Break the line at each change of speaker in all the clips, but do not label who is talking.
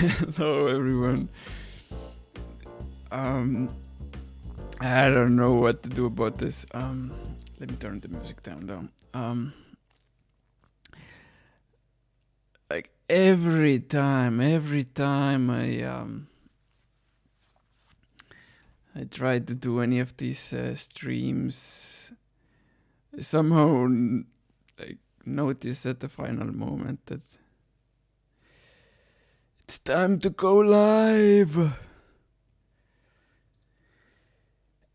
Hello everyone. I don't know what to do about this. Let me turn the music down though. Like every time I try to do any of these streams, I somehow like notice at the final moment that it's time to go live.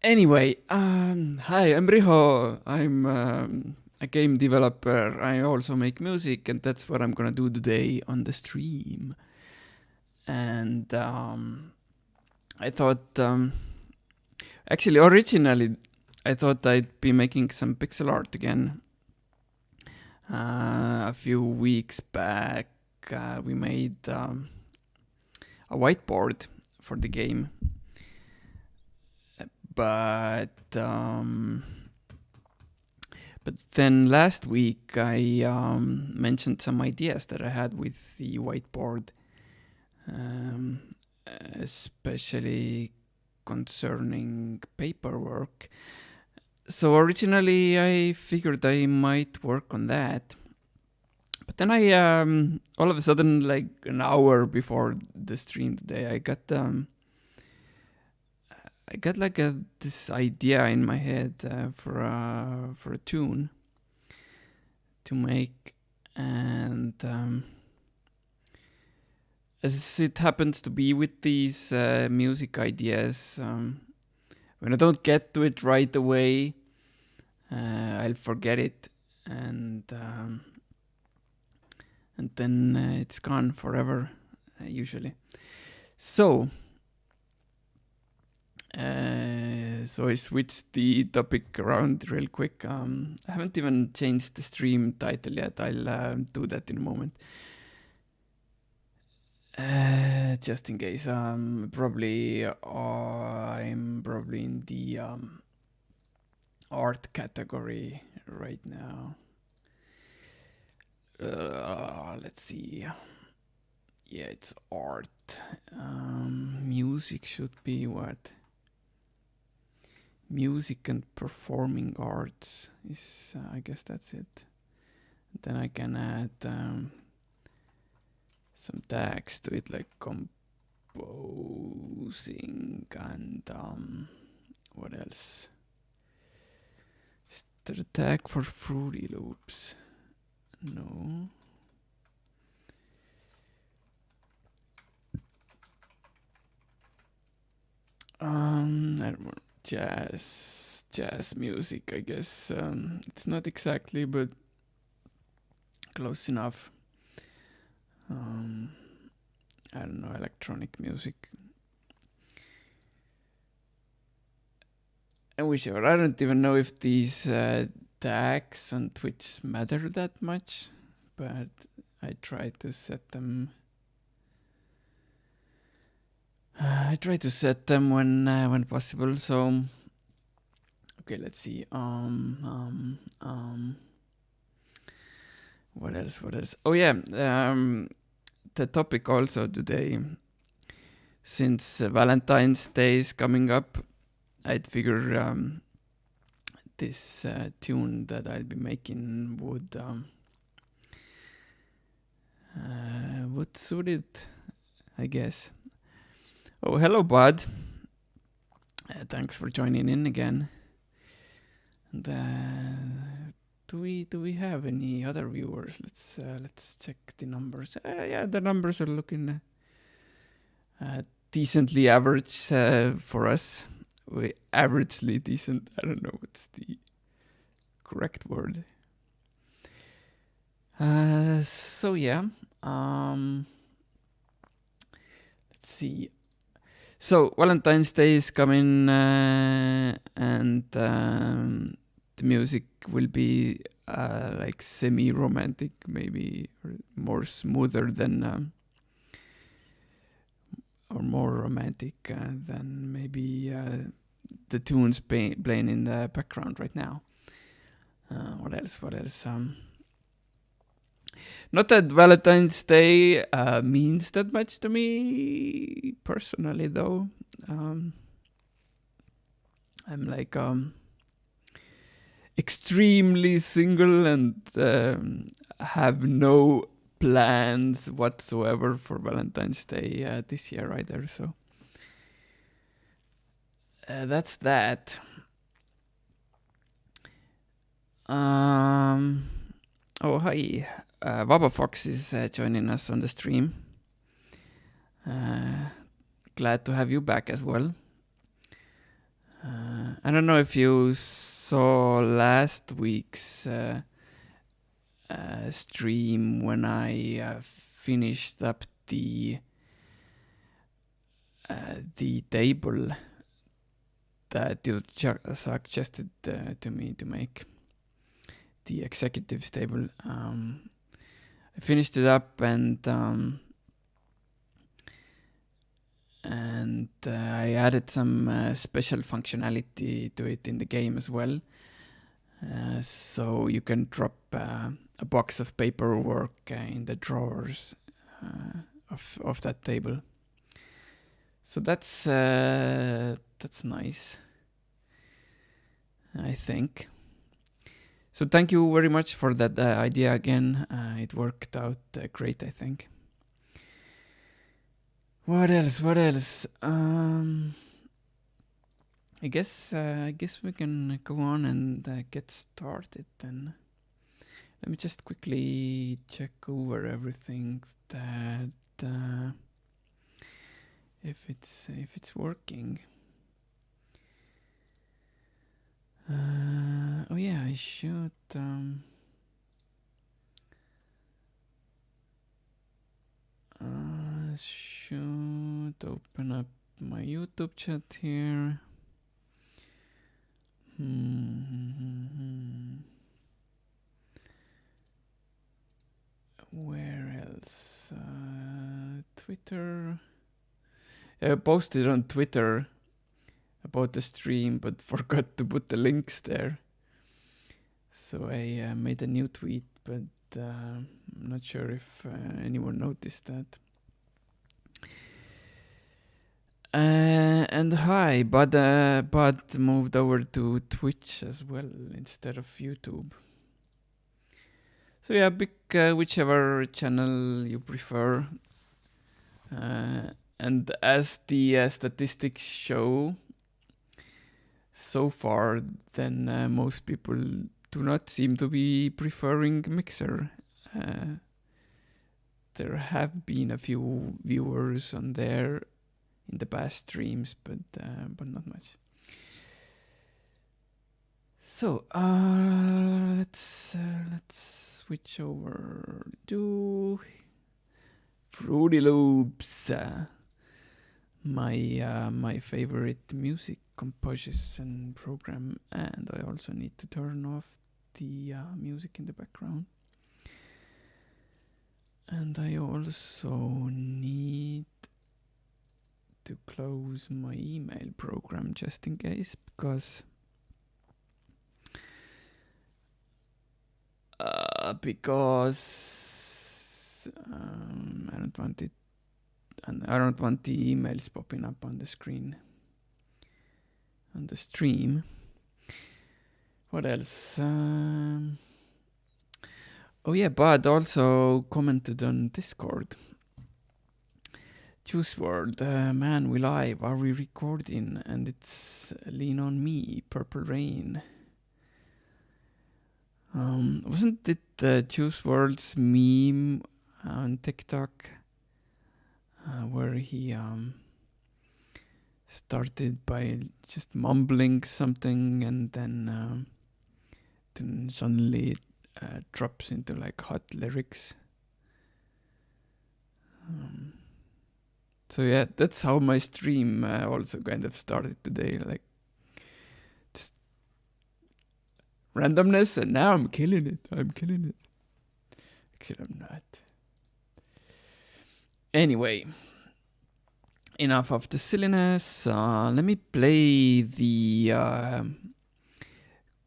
Anyway, hi, I'm Riho. I'm a game developer. I also make music, and that's what I'm gonna do today on the stream. And I thought, actually, originally, I thought I'd be making some pixel art again. A few weeks back, we made a whiteboard for the game. But then last week I mentioned some ideas that I had with the whiteboard, especially concerning paperwork. So originally I figured I might work on that. But then I all of a sudden, like an hour before the stream today, I got like this idea in my head for a tune to make, and as it happens to be with these music ideas, when I don't get to it right away, I'll forget it, and then it's gone forever, usually. So I switched the topic around real quick. I haven't even changed the stream title yet. I'll do that in a moment. Just in case. I'm probably in the art category right now. Let's see. Yeah, it's art. Music should be what? Music and performing arts is, I guess that's it. Then I can add some tags to it, like composing and what else? Is there a tag for Fruity Loops? No. I don't know. Jazz music, I guess. It's not exactly, but close enough. I don't know, electronic music. And whichever. I don't even know if these tags on Twitch matter that much, but I try to set them. I try to set them when possible. So, okay, let's see. What else? Oh yeah. The topic also today, since Valentine's Day is coming up, I'd figure this tune that I'll be making would suit it, I guess. Oh, hello, bud. Thanks for joining in again. And, do we have any other viewers? Let's check the numbers. Yeah, the numbers are looking decently average for us. Averagely decent. I don't know what's the correct word. So yeah. Let's see. So Valentine's Day is coming, and the music will be like semi-romantic, maybe, or more smoother than, or more romantic than maybe the tunes playing in the background right now. What else? Not that Valentine's Day means that much to me personally, though. I'm like extremely single and have no plans whatsoever for Valentine's Day this year either. So that's that. Oh, hi. Baba Fox is joining us on the stream. Glad to have you back as well. I don't know if you saw last week's stream when I finished up the table that you suggested to me to make, the executives table. I finished it up and I added some special functionality to it in the game as well. So you can drop a box of paperwork in the drawers of that table. So that's nice, I think. So thank you very much for that idea again. It worked out great, I think. What else? I guess we can go on and get started then. Let me just quickly check over everything that if it's working. Oh yeah, I should open up my YouTube chat here. Where else? Twitter. I posted on Twitter about the stream, but forgot to put the links there. So I made a new tweet, but I'm not sure if anyone noticed that. And hi, but moved over to Twitch as well instead of YouTube. So yeah, pick whichever channel you prefer. And as the statistics show, so far, then most people do not seem to be preferring Mixer. There have been a few viewers on there in the past streams, but not much. So let's switch over to Fruity Loops, my favorite music composition program, and I also need to turn off the music in the background. And I also need to close my email program just in case, because I don't want it, and I don't want the emails popping up on the screen on the stream. What else? Oh yeah, Bud also commented on Discord. Juice WRLD, man, we live. Are we recording? And it's Lean on Me, Purple Rain. Wasn't it Juice WRLD's meme on TikTok where he started by just mumbling something and then suddenly drops into like hot lyrics. So yeah, that's how my stream also kind of started today, like just randomness, and now I'm killing it. Actually, I'm not. Anyway, enough of the silliness. Let me play the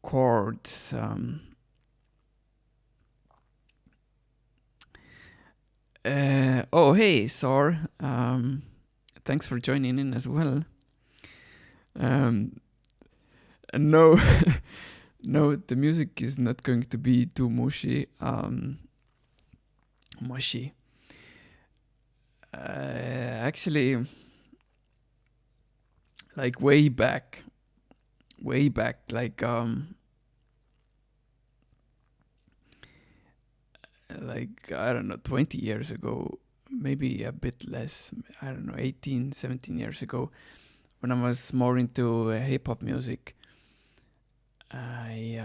chords Oh, hey, Sor. Thanks for joining in as well. No, no, the music is not going to be too mushy. Mushy. Actually, like way back, like I don't know, 20 years ago, maybe a bit less. I don't know, 18, 17 years ago, when I was more into hip hop music. I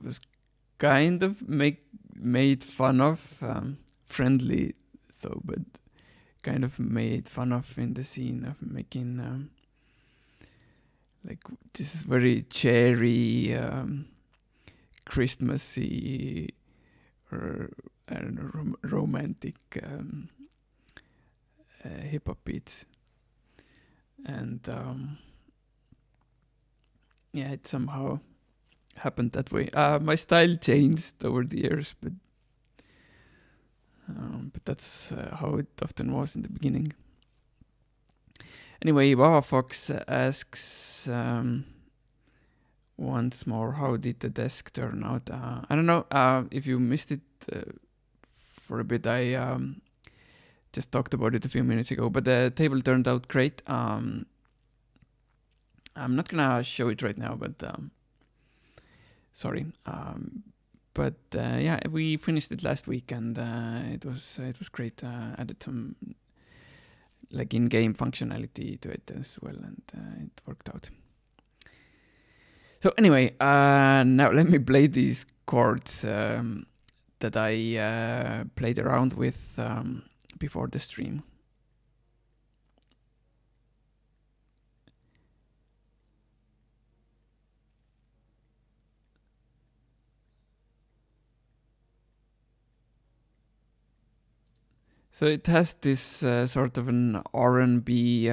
was kind of made fun of, friendly though, but kind of made fun of in the scene of making like this very cherry, Christmassy, or I don't know, romantic hip hop beats, and yeah, it somehow happened that way. My style changed over the years, but that's how it often was in the beginning. Anyway, Wawa Fox asks once more, how did the desk turn out? I don't know if you missed it for a bit. I just talked about it a few minutes ago, but the table turned out great. I'm not gonna show it right now, but sorry. But yeah, we finished it last week, and it was great. Added some like in-game functionality to it as well, and it worked out. So anyway, now let me play these chords that I played around with before the stream. So it has this sort of an R&B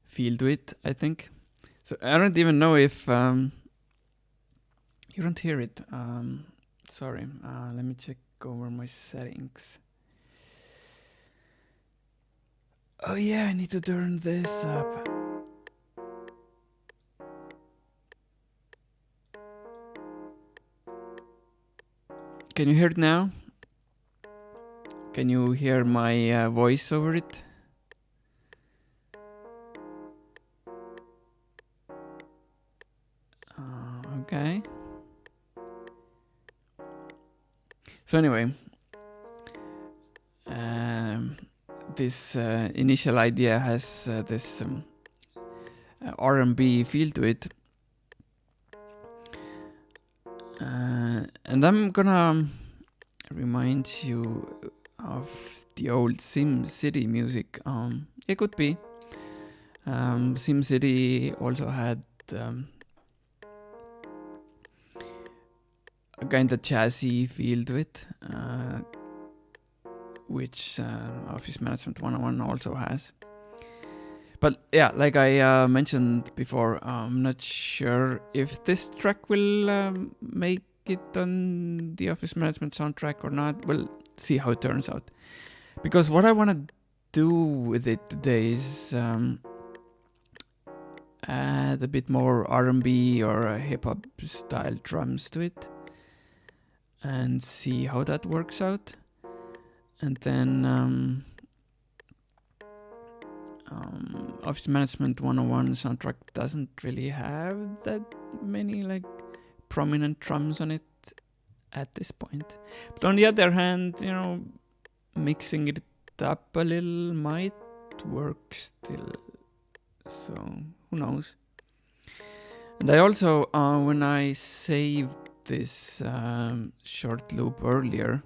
feel to it, I think. So I don't even know if you don't hear it. Sorry, let me check over my settings. Oh yeah, I need to turn this up. Can you hear it now? Can you hear my voice over it? Okay. So anyway, this initial idea has this R&B feel to it. And I'm gonna remind you of the old SimCity music. It could be. SimCity also had a kind of jazzy feel to it, which Office Management 101 also has. But yeah, like I mentioned before, I'm not sure if this track will make it on the Office Management soundtrack or not. We'll see how it turns out. Because what I want to do with it today is add a bit more R&B or hip-hop style drums to it and see how that works out. And then Office Management 101 soundtrack doesn't really have that many like prominent drums on it at this point. But on the other hand, you know, mixing it up a little might work still. So who knows? And I also, when I saved this short loop earlier,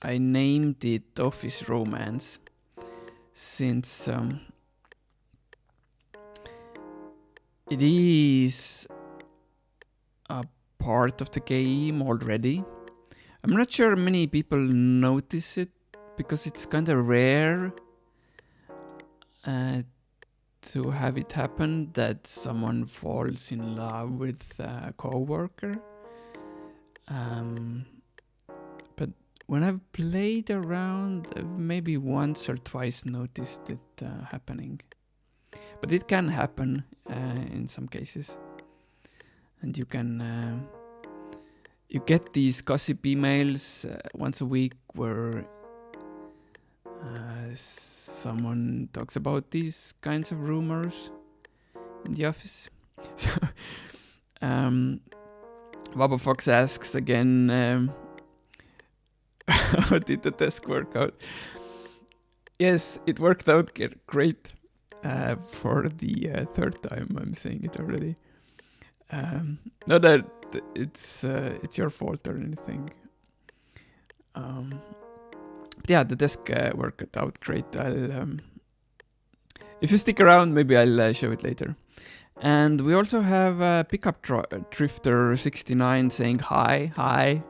I named it Office Romance since it is a part of the game already. I'm not sure many people notice it because it's kind of rare to have it happen that someone falls in love with a coworker. But when I've played around, I've maybe once or twice noticed it happening. But it can happen in some cases. And you can you get these gossip emails once a week where someone talks about these kinds of rumors in the office. So, Wabo Fox asks again, how did the test work out? Yes, it worked out great. For the third time, I'm saying it already. Not that it's your fault or anything. But yeah, the desk worked out great. I'll if you stick around, maybe I'll show it later. And we also have Pickup Drifter 69 saying hi.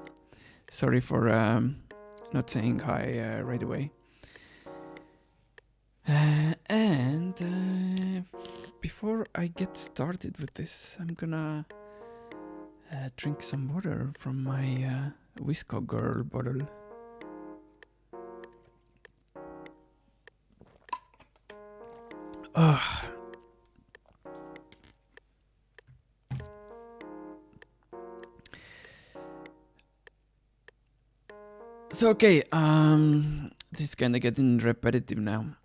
Sorry for not saying hi right away. And before I get started with this, I'm gonna drink some water from my Whisko Girl bottle. Ugh. So okay, this is kinda getting repetitive now.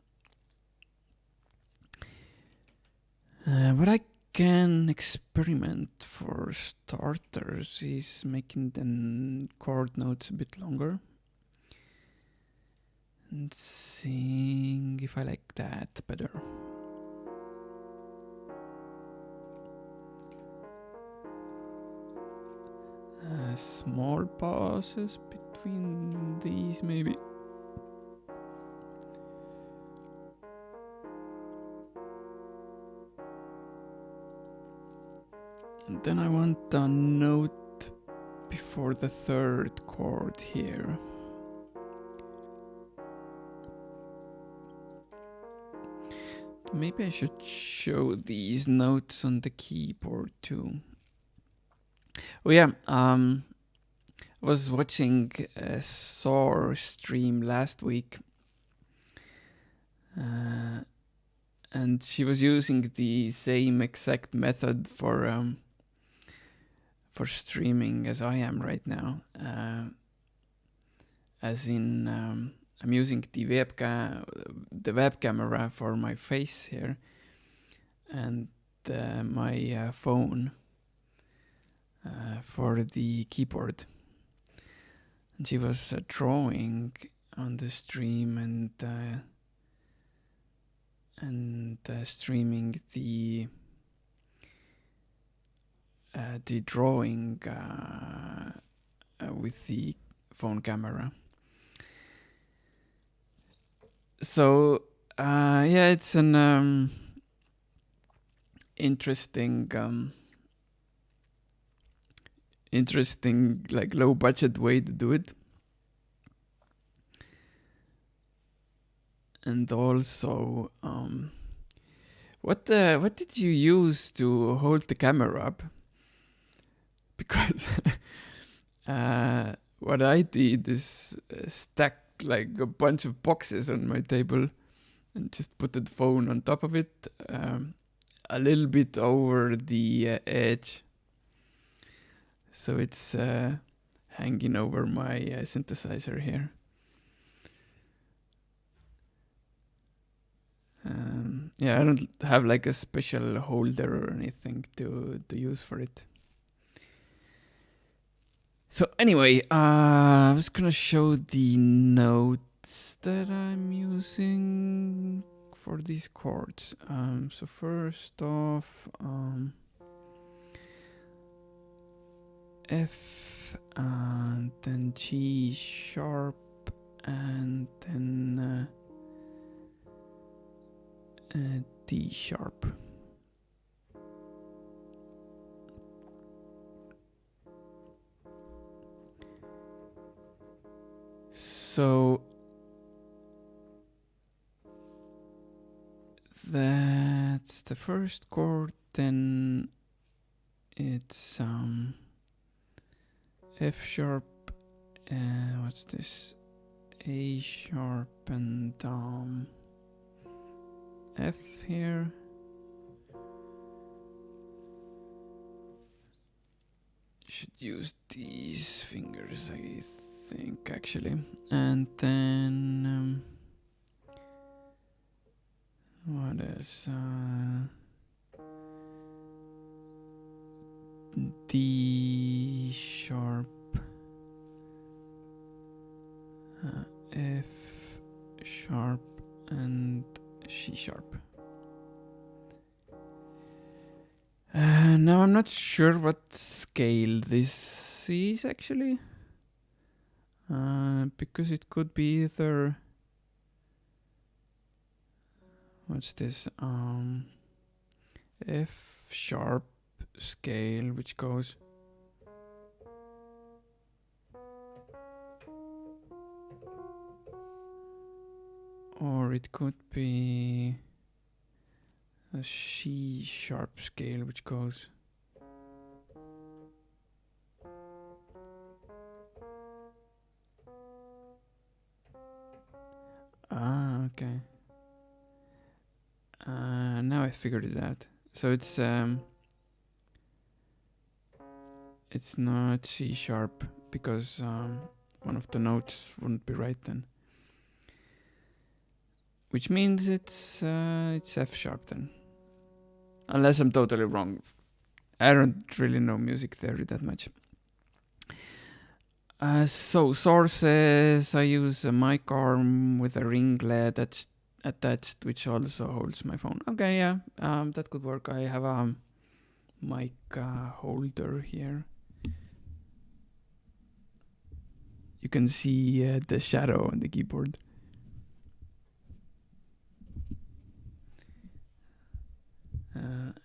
What I can experiment for starters is making the chord notes a bit longer. And seeing if I like that better. Small pauses between these, maybe. And then I want a note before the third chord here. Maybe I should show these notes on the keyboard too. Oh yeah, I was watching a Soar stream last week. And she was using the same exact method for streaming as I am right now. As in, I'm using the web camera for my face here, and my phone for the keyboard. And she was drawing on the stream and streaming the drawing with the phone camera. So yeah, it's an interesting like low budget way to do it. And also, what did you use to hold the camera up? Because what I did is stack like a bunch of boxes on my table and just put the phone on top of it, a little bit over the edge. So it's hanging over my synthesizer here. Yeah, I don't have like a special holder or anything to use for it. So anyway, I was gonna show the notes that I'm using for these chords. So first off, F, and then G sharp, and then D sharp. So That's the first chord. Then it's F sharp. What's this? A sharp and F here. Should use these fingers, I think, actually. And then what else? D sharp, F sharp, and C sharp. Now I'm not sure what scale this is actually, because it could be either. What's this? F sharp scale, which goes. Or it could be a C sharp scale, which goes. Ah, okay. Now I figured it out. So it's not C sharp because one of the notes wouldn't be right then. Which means it's F sharp then. Unless I'm totally wrong. I don't really know music theory that much. So sources, I use a mic arm with a ringlet that's attached, which also holds my phone. Okay, yeah, that could work. I have a mic holder here. You can see the shadow on the keyboard.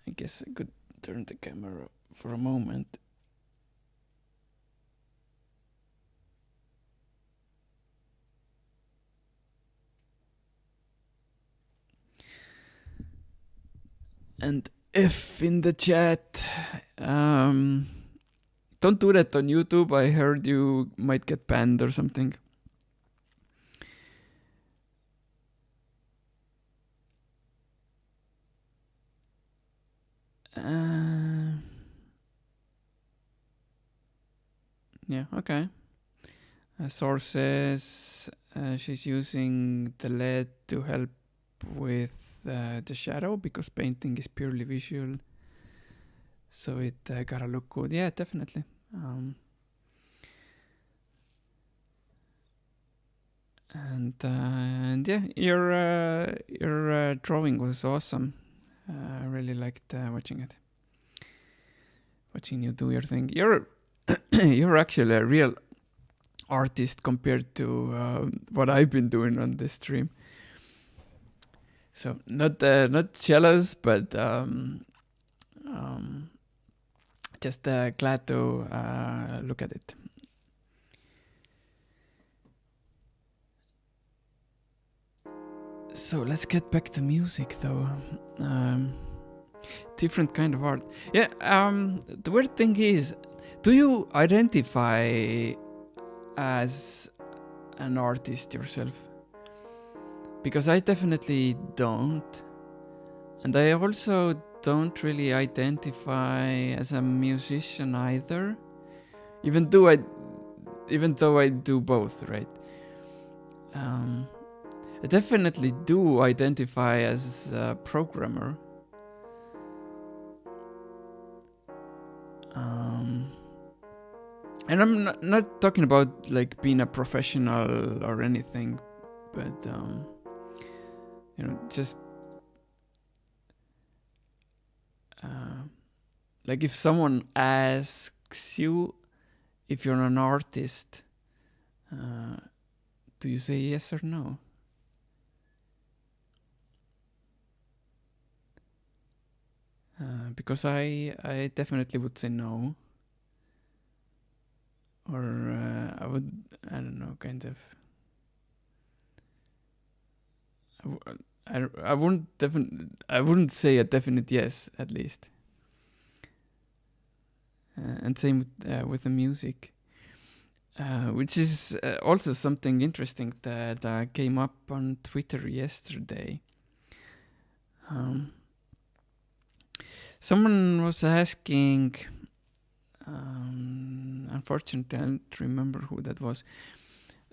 I guess I could turn the camera for a moment. And F in the chat. Don't do that on YouTube. I heard you might get banned or something. Yeah, okay. Sources. She's using the LED to help with the shadow because painting is purely visual. So it gotta look good. Yeah, definitely. And yeah, your drawing was awesome. I really liked watching it. Watching you do your thing. You're actually a real artist compared to what I've been doing on this stream. So not jealous, but just glad to look at it. So let's get back to music, though. Different kind of art. Yeah. The weird thing is, do you identify as an artist yourself? Because I definitely don't. And I also don't really identify as a musician either. Even though I do both, right? I definitely do identify as a programmer. And I'm not talking about like being a professional or anything, but just like if someone asks you if you're an artist, do you say yes or no? Because I definitely would say no. Or I don't know, kind of. I wouldn't say a definite yes, at least. And same with the music, which is also something interesting that came up on Twitter yesterday. Someone was asking, unfortunately, I don't remember who that was.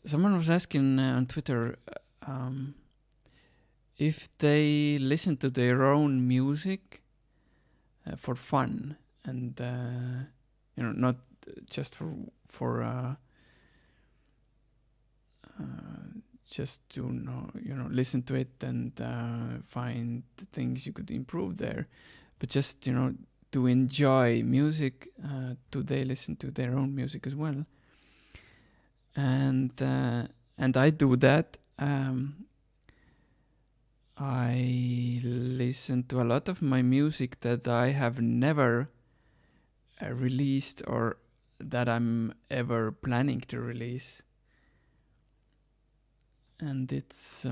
Someone was asking on Twitter if they listen to their own music for fun and not just for just to listen to it and find things you could improve there, but just to enjoy music. Do they listen to their own music as well? And I do that. I listen to a lot of my music that I have never released or that I'm ever planning to release. And it's I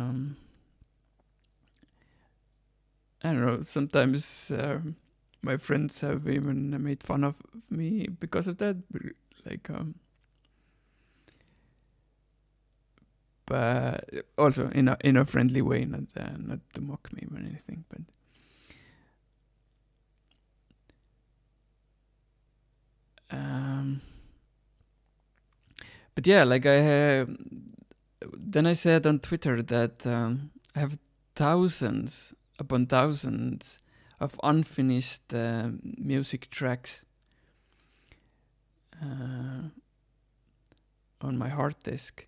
don't know, sometimes my friends have even made fun of me because of that, like but also in a friendly way, not to mock me or anything, but yeah, like then I said on Twitter that I have thousands upon thousands of unfinished music tracks on my hard disk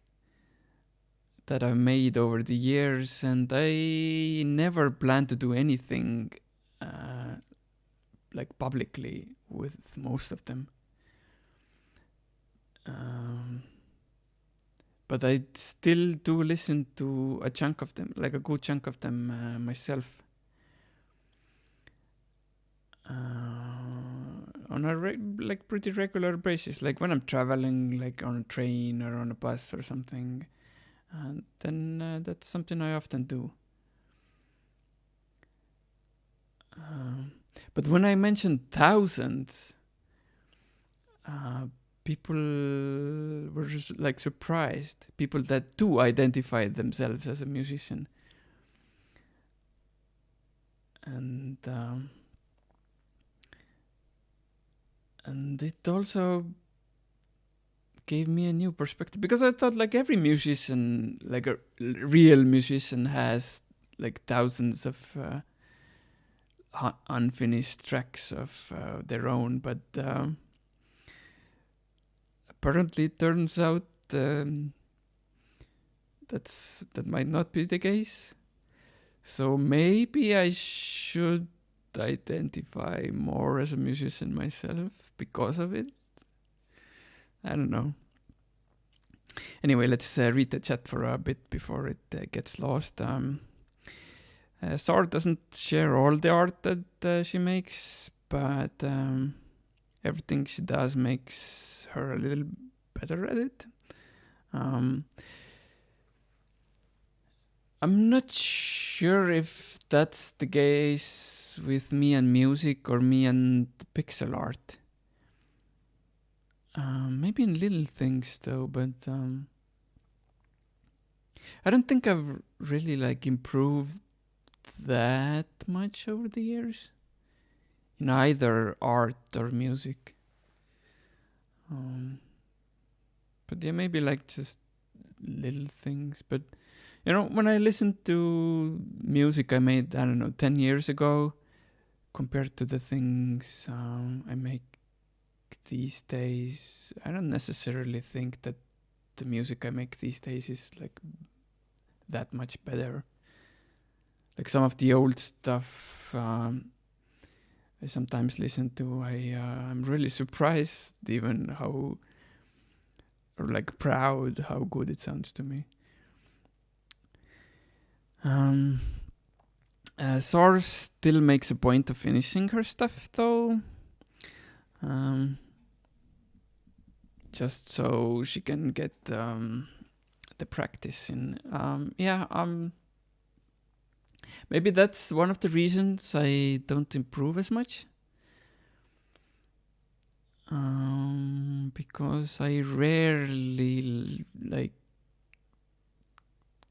that I've made over the years, and I never plan to do anything like publicly with most of them. But I still do listen to a chunk of them, like a good chunk of them myself. On a like pretty regular basis, like when I'm traveling, like on a train or on a bus or something, then that's something I often do. But when I mentioned thousands, people were just like surprised. People that do identify themselves as a musician. And it also gave me a new perspective, because I thought like every musician, like a real musician, has like thousands of unfinished tracks of their own, but apparently it turns out that might not be the case. So maybe I should identify more as a musician myself because of it. I don't know. Anyway, let's read the chat for a bit before it gets lost. Sar doesn't share all the art that she makes, but everything she does makes her a little better at it. I'm not sure if that's the case with me and music or me and pixel art. Maybe in little things though, but I don't think I've really like improved that much over the years in either art or music. But yeah, maybe like just little things. But when I listen to music I made, I don't know, 10 years ago, compared to the things I make these days, I don't necessarily think that the music I make these days is like that much better. Like some of the old stuff I sometimes listen to, I'm really surprised even how, or like proud how good it sounds to me. Source still makes a point of finishing her stuff though. Just so she can get the practice in. maybe that's one of the reasons I don't improve as much. Because I rarely like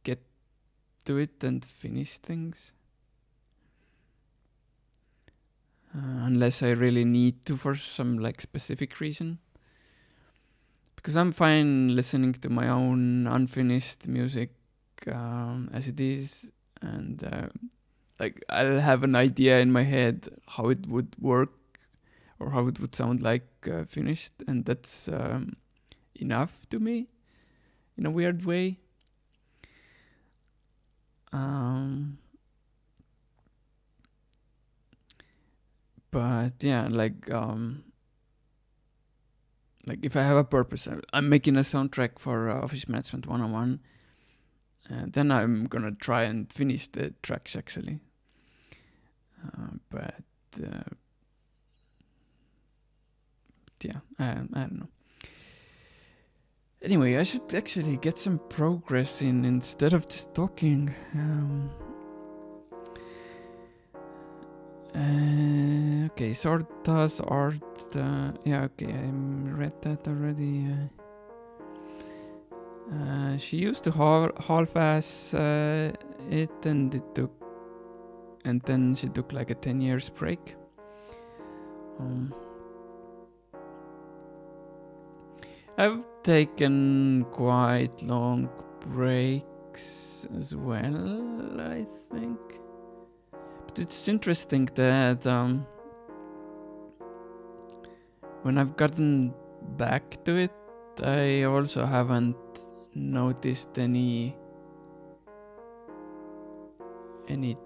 get to it and finish things. Unless I really need to for some like specific reason. Because I'm fine listening to my own unfinished music as it is, and like I'll have an idea in my head how it would work or how it would sound like finished, and that's enough to me in a weird way. But yeah, like if I have a purpose, I'm making a soundtrack for Office Management 101, then I'm gonna try and finish the tracks actually. But yeah, I don't know. Anyway, I should actually get some progress in instead of just talking. Okay, Sorta's art. Yeah, okay, I read that already. She used to half-ass it, and then she took like a 10 years break. I've taken quite long breaks as well, I think. But it's interesting that when I've gotten back to it, I also haven't noticed any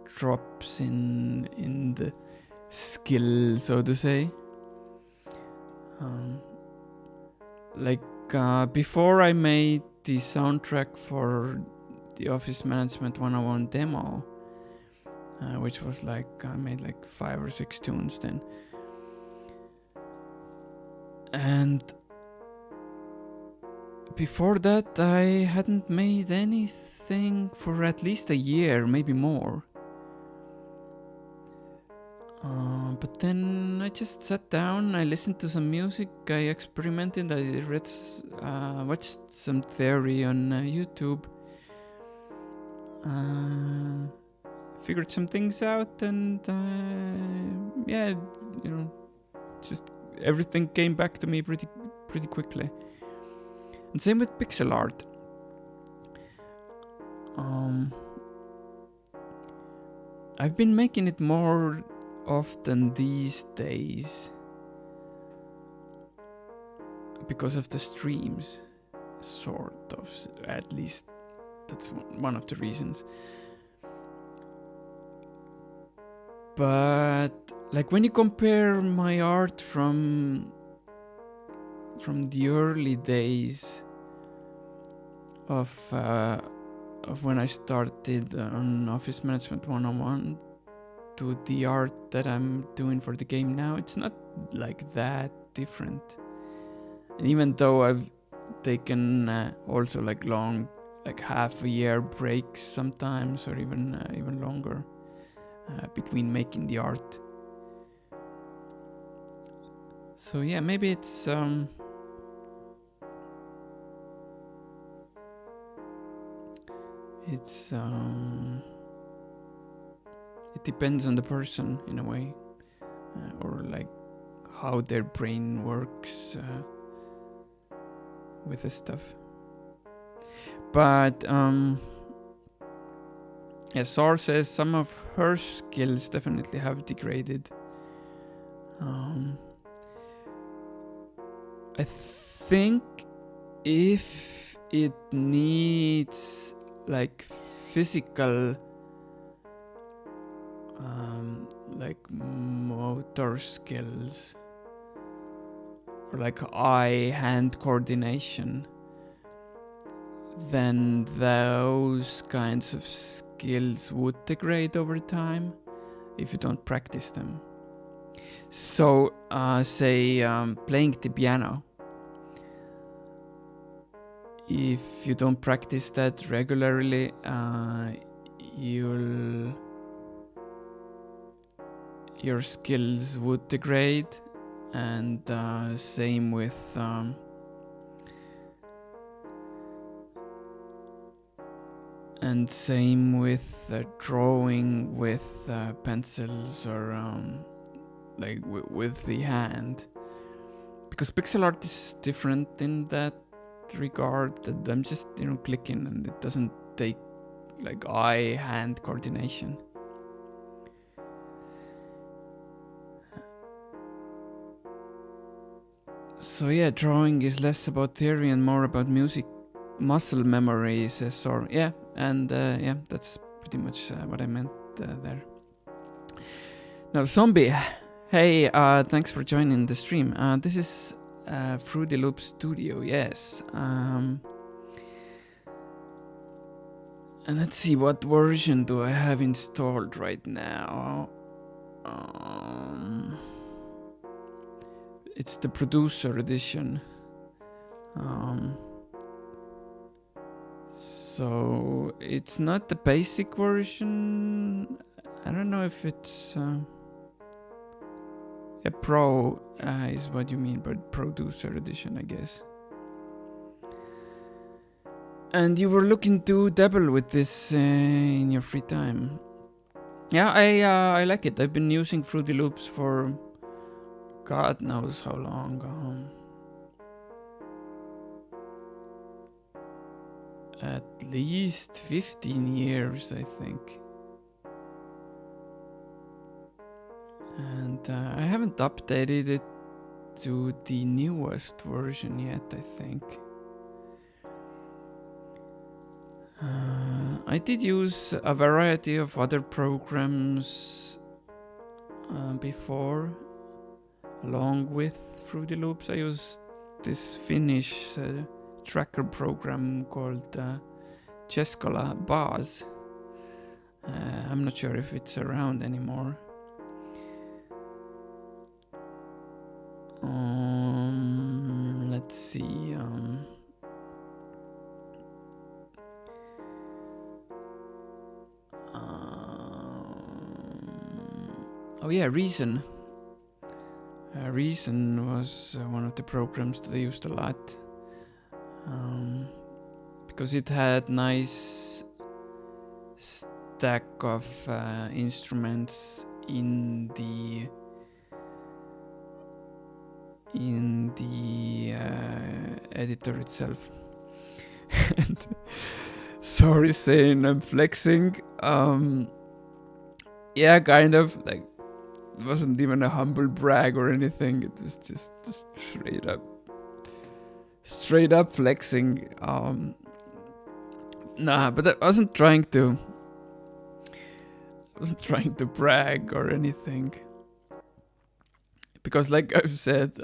drops in the skill, so to say. Before I made the soundtrack for the Office Management 101 demo, which was I made 5 or 6 tunes then. And before that, I hadn't made anything for at least a year, maybe more. But then I just sat down, I listened to some music, I experimented, I watched some theory on YouTube, figured some things out, and just everything came back to me pretty quickly. And same with pixel art. I've been making it more often these days because of the streams, sort of, at least that's one of the reasons. But when you compare my art from the early days of when I started on Office Management 101 to the art that I'm doing for the game now, it's not that different. And even though I've taken also long, half a year breaks sometimes, or even longer between making the art. So yeah, maybe it's it depends on the person in a way, or how their brain works with this stuff. But Sar says some of her skills definitely have degraded. I think if it needs physical motor skills or eye-hand coordination, then those kinds of skills would degrade over time if you don't practice them. So say playing the piano, if you don't practice that regularly, you'll your skills would degrade, and same with drawing with pencils or like with the hand, because pixel art is different in that regard, that I'm just clicking and it doesn't take like eye-hand coordination. So yeah, drawing is less about theory and more about music muscle memory, says Sor. Yeah, and yeah, that's pretty much what I meant there. Now, Zombie, hey, thanks for joining the stream. This is Fruity Loop Studio, yes. And let's see, what version do I have installed right now? It's the producer edition. So it's not the basic version. I don't know if it's a pro is what you mean by producer edition, I guess. And you were looking to dabble with this in your free time. Yeah, I like it. I've been using Fruity Loops for God knows how long. At least 15 years, I think. And I haven't updated it to the newest version yet, I think. I did use a variety of other programs before, along with Fruity Loops. I used this Finnish tracker program called Cheskola Baz. I'm not sure if it's around anymore. Let's see. Oh yeah, Reason. Reason was one of the programs that I used a lot. Because it had nice stack of instruments in the editor itself. And sorry saying I'm flexing. Yeah, kind of, like, it wasn't even a humble brag or anything. It was just straight up flexing. Nah, but I wasn't trying to brag or anything. Because like I've said,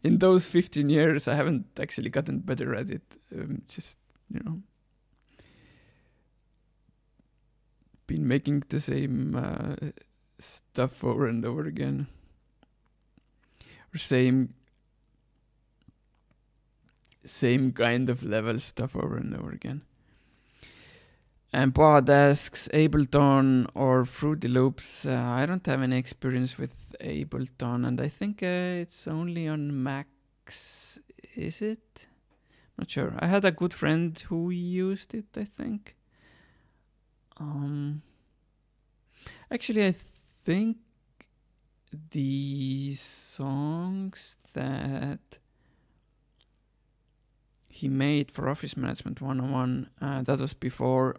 in those 15 years, I haven't actually gotten better at it. Just, been making the same stuff over and over again. Or same kind of level stuff over and over again. And Bod asks, Ableton or Fruity Loops? I don't have any experience with Ableton, and I think it's only on Macs. Is it? Not sure. I had a good friend who used it, I think. Actually, I think the songs that he made for Office Management 101, that was before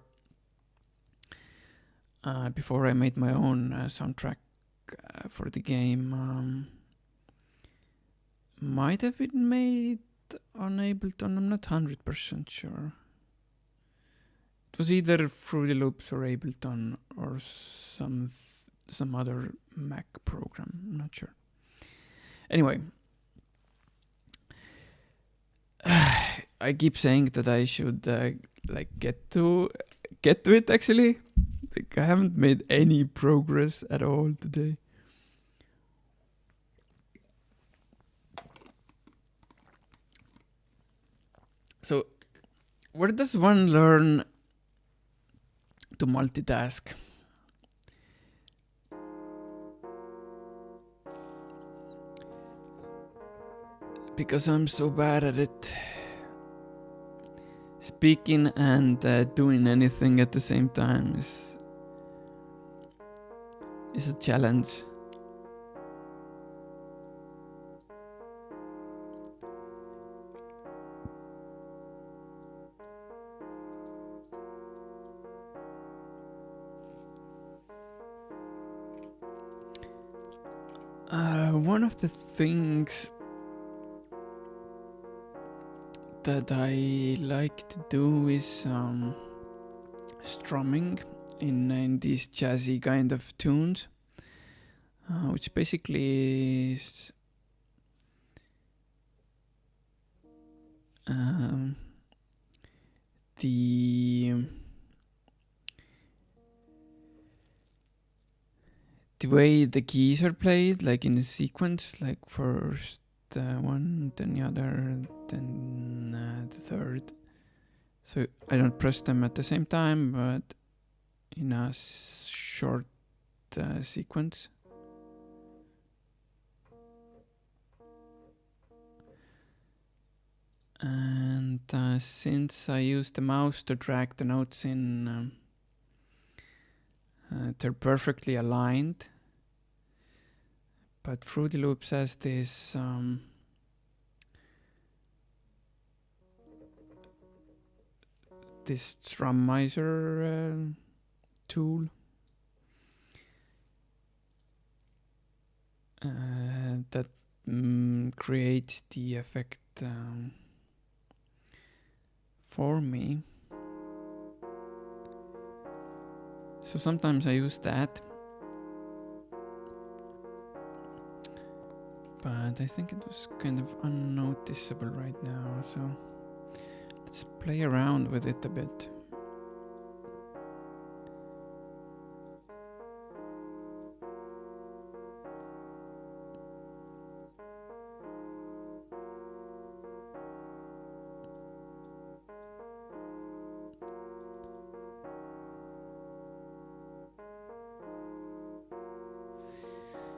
I made my own soundtrack for the game. Might have been made on Ableton. I'm not 100% sure. It was either Fruity Loops or Ableton or some other Mac program. I'm not sure. Anyway, I keep saying that I should get to it. Actually, like, I haven't made any progress at all today. So, where does one learn to multitask? because I'm so bad at it. Speaking and doing anything at the same time is a challenge. One of the things that I like to do is strumming in these jazzy kind of tunes, which basically is the way the keys are played, like in a sequence, like first one, then the other, then the third. So I don't press them at the same time, but in a short sequence. And since I use the mouse to drag the notes in, they're perfectly aligned. But Fruity Loops has this this strummizer tool that creates the effect for me. So sometimes I use that, but I think it was kind of unnoticeable right now, so let's play around with it a bit.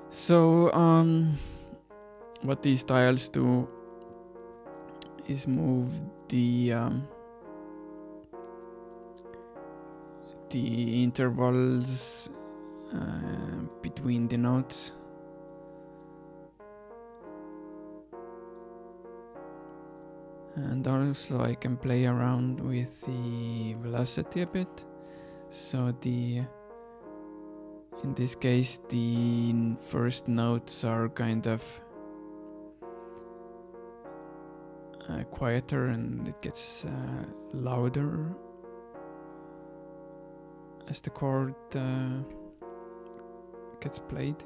So what these tiles do is move the intervals between the notes. And also I can play around with the velocity a bit. So in this case, the first notes are kind of quieter, and it gets louder as the chord gets played.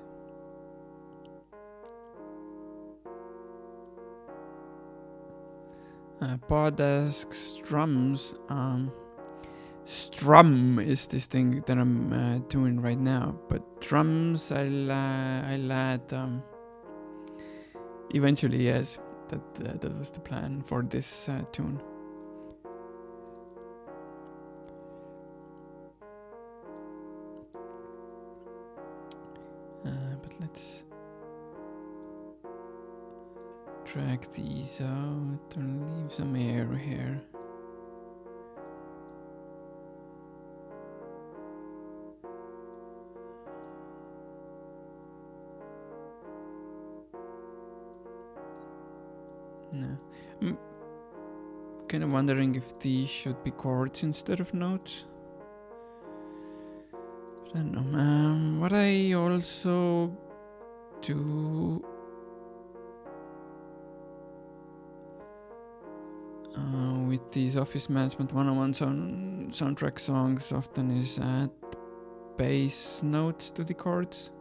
Pod asks drums. Strum is this thing that I'm doing right now, but drums I'll add eventually. Yes, that was the plan for this tune. But let's drag these out and leave some air here. No. I'm kind of wondering if these should be chords instead of notes. I don't know. What I also do with these Office Management 101 soundtrack songs often is add bass notes to the chords.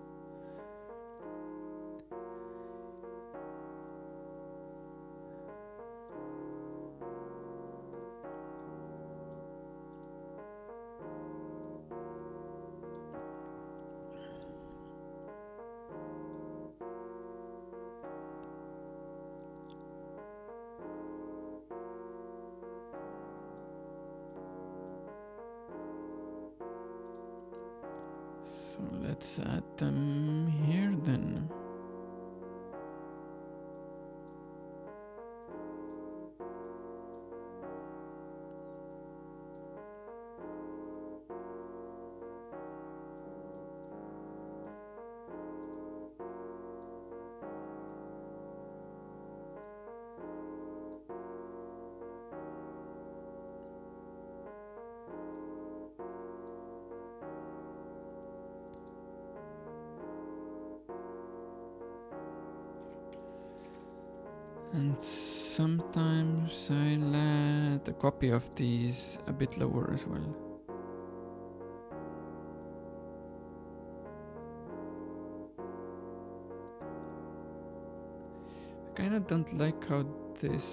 So let's add them here then. And sometimes I let a copy of these a bit lower as well. I kinda don't like how this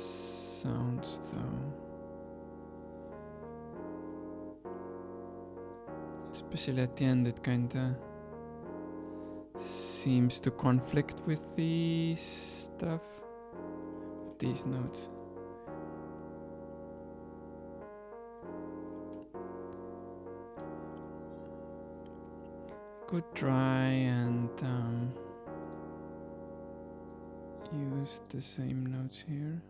sounds though. Especially at the end, it kinda seems to conflict with these stuff, these notes. Could try and use the same notes here.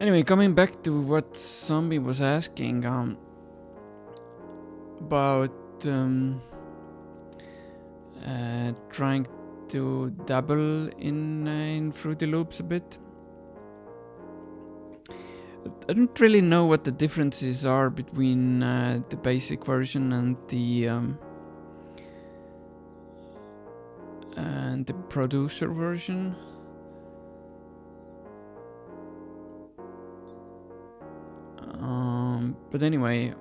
Anyway, coming back to what Zombie was asking about trying to dabble in Fruity Loops a bit. I don't really know what the differences are between the basic version and the producer version. But anyway,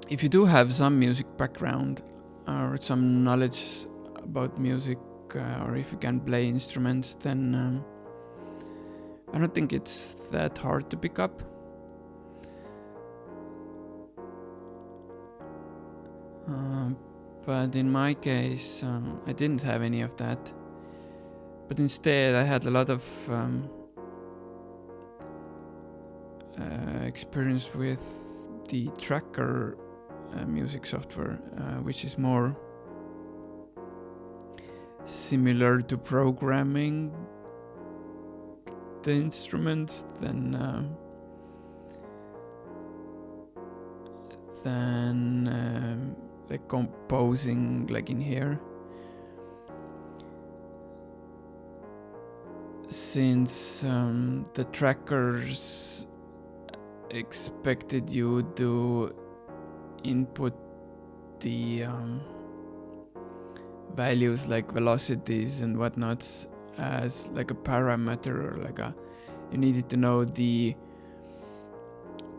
if you do have some music background or some knowledge about music, or if you can play instruments, then I don't think it's that hard to pick up. But in my case, I didn't have any of that. But instead, I had a lot of experience with the tracker music software, which is more similar to programming the instruments than like composing like in here. Since the trackers expected you to input the values like velocities and whatnots as like a parameter, or like you needed to know the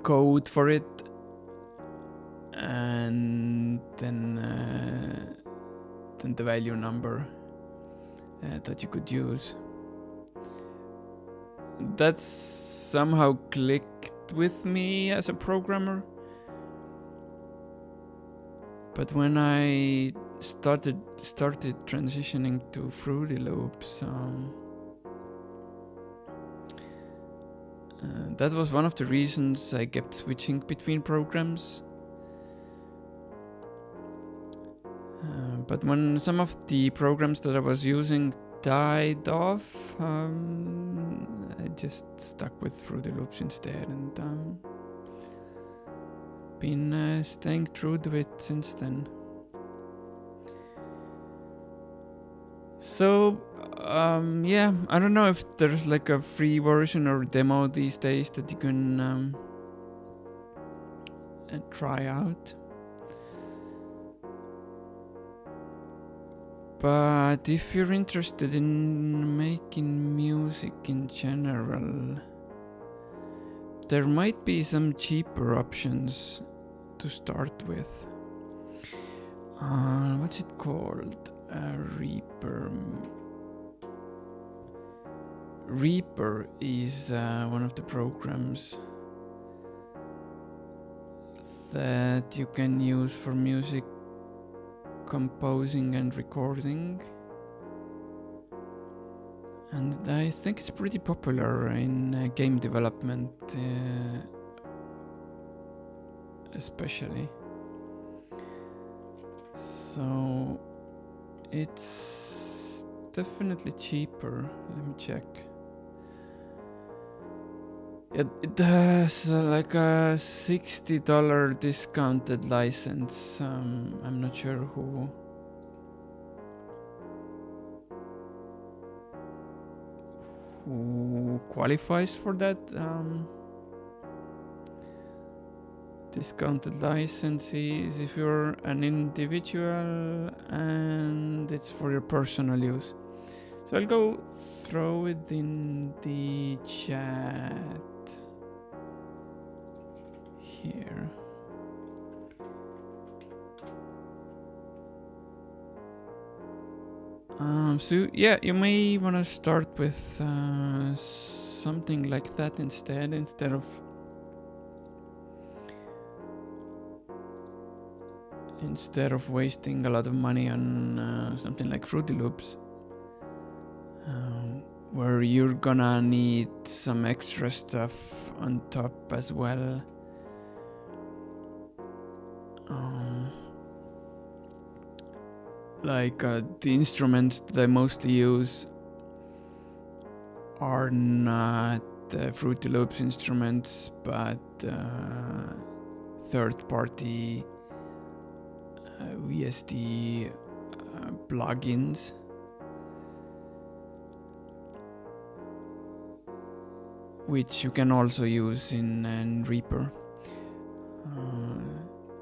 code for it, and then the value number that you could use. That's somehow clicked with me as a programmer. But when I started transitioning to Fruity Loops, that was one of the reasons I kept switching between programs. But when some of the programs that I was using died off, I just stuck with Fruity Loops instead, and been staying true to it since then. So yeah, I don't know if there's like a free version or demo these days that you can try out. But if you're interested in making music in general, there might be some cheaper options to start with. What's it called? Reaper. Reaper is one of the programs that you can use for music composing and recording, and I think it's pretty popular in game development, especially. So it's definitely cheaper. Let me check. It has like a $60 discounted license. I'm not sure who qualifies for that. discounted licenses if you're an individual, and it's for your personal use. So I'll go throw it in the chat here. So yeah, you may want to start with something like that instead of wasting a lot of money on something like Fruity Loops, where you're gonna need some extra stuff on top as well. Like the instruments that I mostly use are not Fruity Loops instruments, but third-party VST plugins. Which you can also use in Reaper.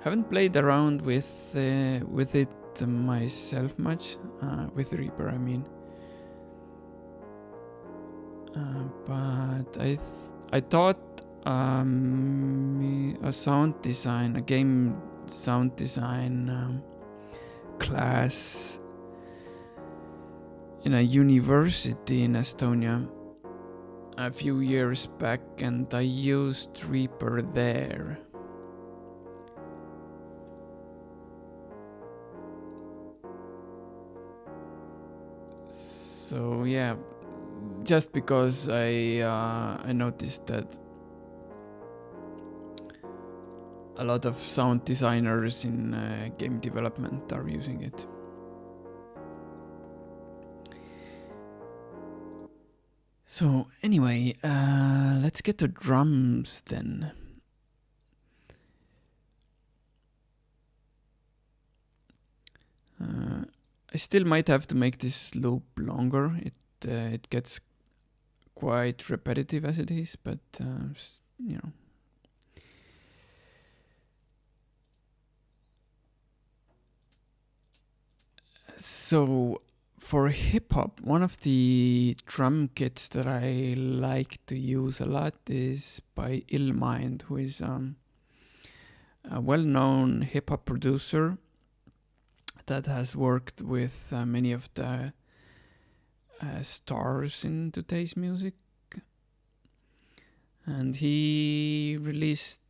Haven't played around with it myself much, with Reaper I mean. But I thought a game sound design class in a university in Estonia a few years back, and I used Reaper there. So yeah, just because I noticed that a lot of sound designers in game development are using it. So anyway, let's get to drums then. I still might have to make this loop longer. It gets quite repetitive as it is, but you know. So for hip hop, one of the drum kits that I like to use a lot is by Illmind, who is a well-known hip hop producer that has worked with many of the stars in today's music. And he released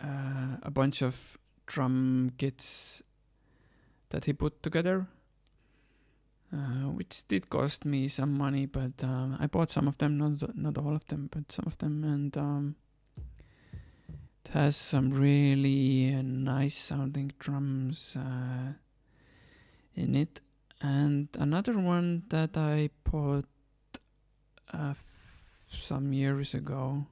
a bunch of drum kits that he put together, which did cost me some money, but I bought some of them, not all of them, but some of them, and it has some really nice sounding drums in it. And another one that I bought some years ago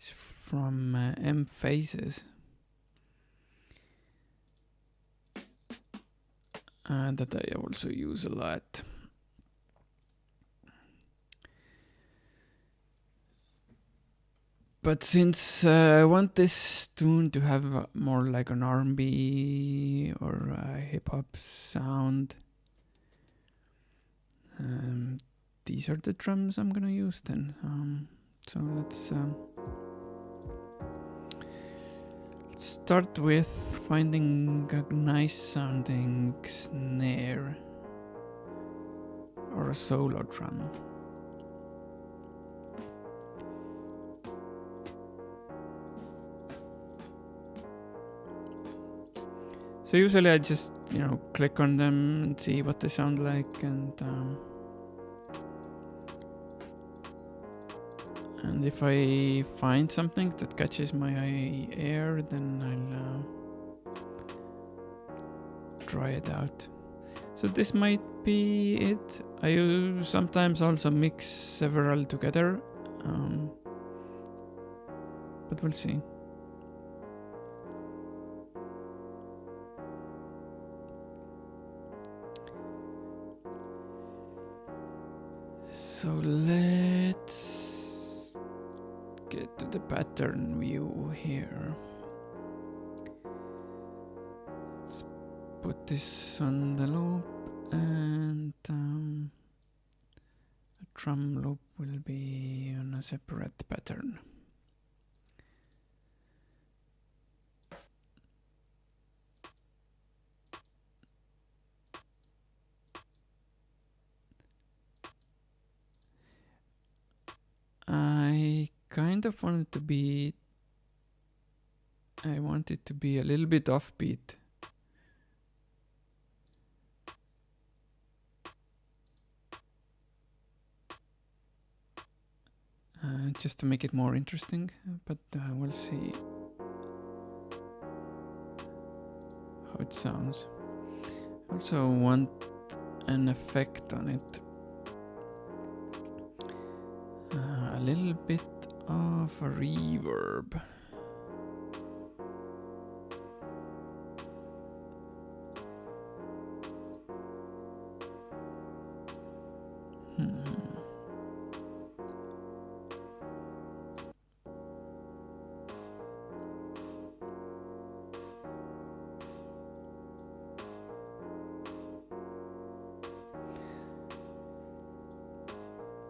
is from M Phases. That I also use a lot. But since I want this tune to have more like an R&B or hip hop sound, these are the drums I'm gonna use then. So let's start with finding a nice sounding snare or a solo drum. So usually I just, click on them and see what they sound like, and if I find something that catches my ear, then I'll try it out. So this might be it. I sometimes also mix several together, but we'll see. So let's get to the pattern view here. put this on the loop, and a drum loop will be on a separate pattern. I kind of want it to be, I want it to be a little bit offbeat. Just to make it more interesting, but we'll see how it sounds. Also want an effect on it. A little bit of a reverb.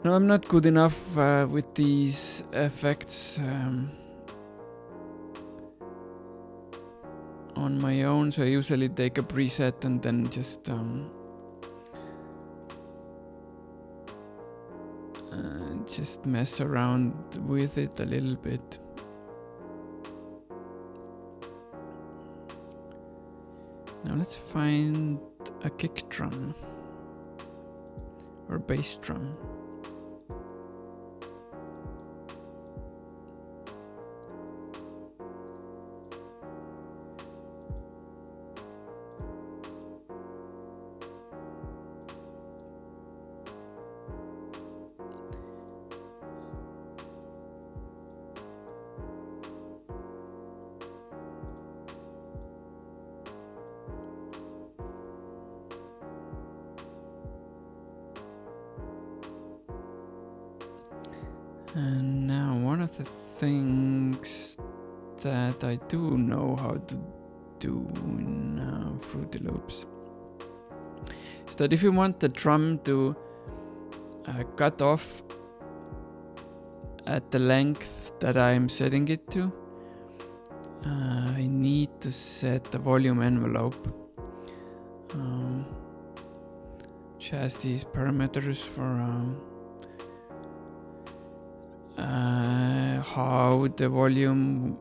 No, I'm not good enough with these effects on my own, so I usually take a preset and then just mess around with it a little bit. Now let's find a kick drum or bass drum. And now one of the things that I do know how to do in Fruity Loops is that if you want the drum to cut off at the length that I'm setting it to, I need to set the volume envelope, which has these parameters for how the volume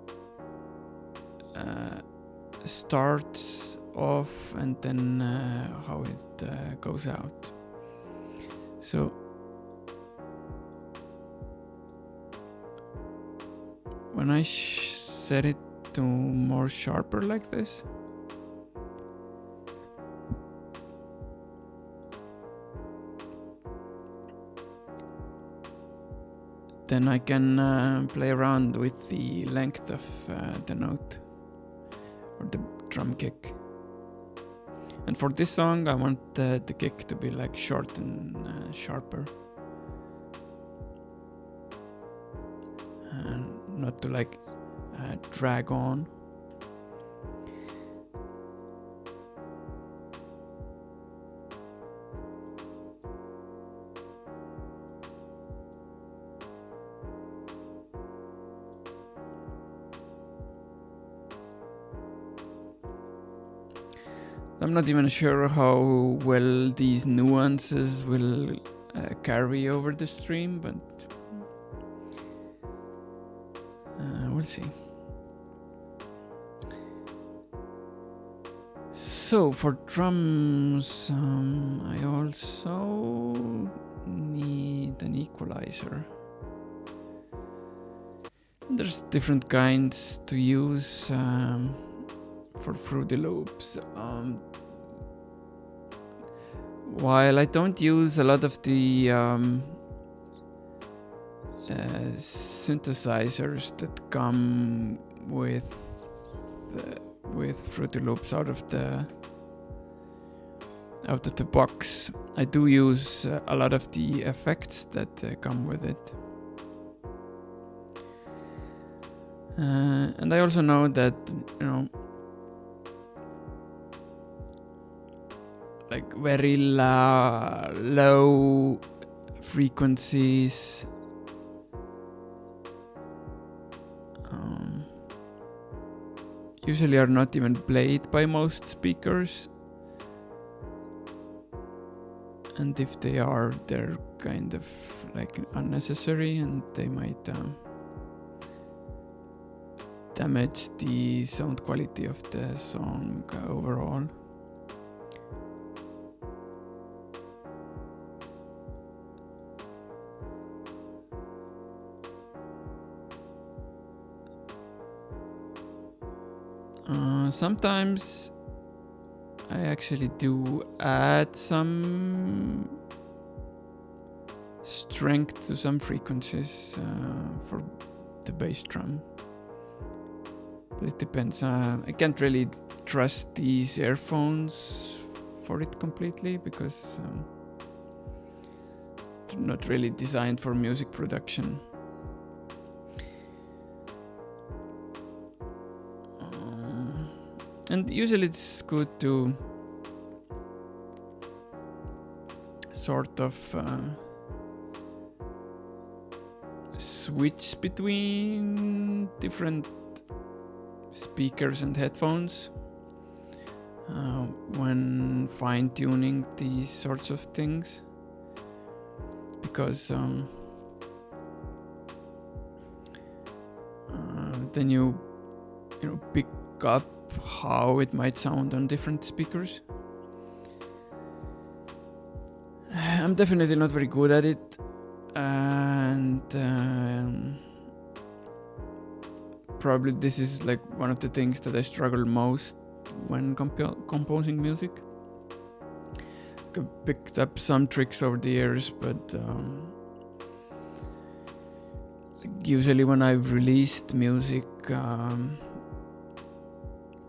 starts off and then how it goes out. So when I set it to more sharper like this, then I can play around with the length of the note or the drum kick. And for this song, I want the kick to be like short and sharper, and not to like drag on. I'm not even sure how well these nuances will carry over the stream, but we'll see. So for drums, I also need an equalizer. There's different kinds to use for Fruity Loops. While I don't use a lot of the synthesizers that come with Fruity Loops out of the box, I do use a lot of the effects that come with it. And I also know that, like very low frequencies. Usually are not even played by most speakers. And if they are, they're kind of like unnecessary, and they might damage the sound quality of the song overall. Sometimes I actually do add some strength to some frequencies for the bass drum. But it depends. I can't really trust these earphones for it completely because they're not really designed for music production. And usually it's good to sort of switch between different speakers and headphones when fine-tuning these sorts of things, because then you pick up how it might sound on different speakers. I'm definitely not very good at it, and probably this is like one of the things that I struggle most when composing music. I picked up some tricks over the years, but usually when I've released music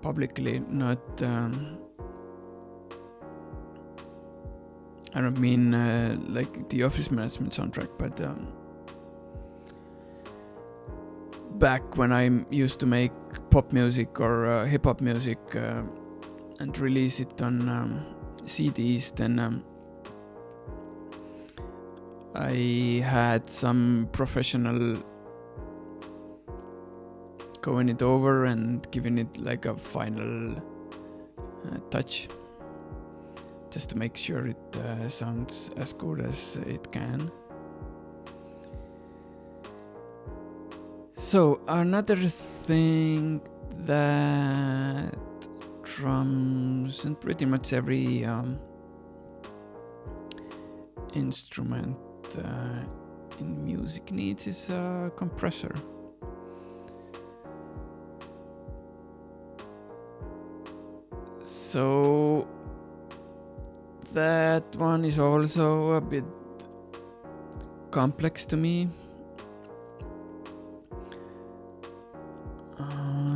publicly, not I don't mean like the Office Management soundtrack, but back when I used to make pop music or hip-hop music and release it on CDs, then I had some professional going it over and giving it like a final touch, just to make sure it sounds as good as it can. So another thing that drums and pretty much every instrument in music needs is a compressor. So that one is also a bit complex to me.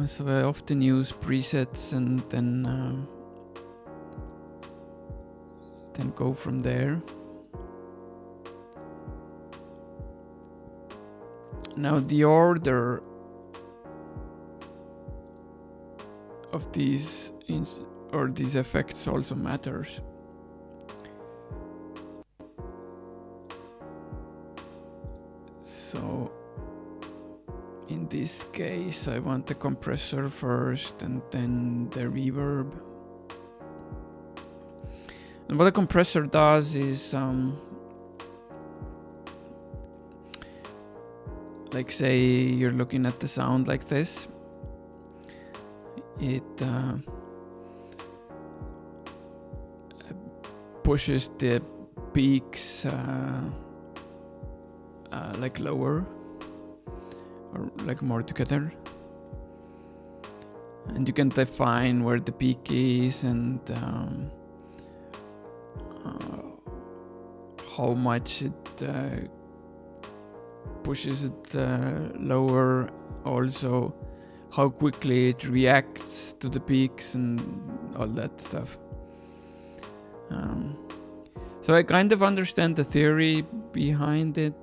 So I often use presets and then go from there. Now the order of these these effects also matters. So in this case, I want the compressor first and then the reverb. And what a compressor does is, like say you're looking at the sound like this, it pushes the peaks like lower or like more together, and you can define where the peak is and how much it pushes it lower, also how quickly it reacts to the peaks and all that stuff. So I kind of understand the theory behind it.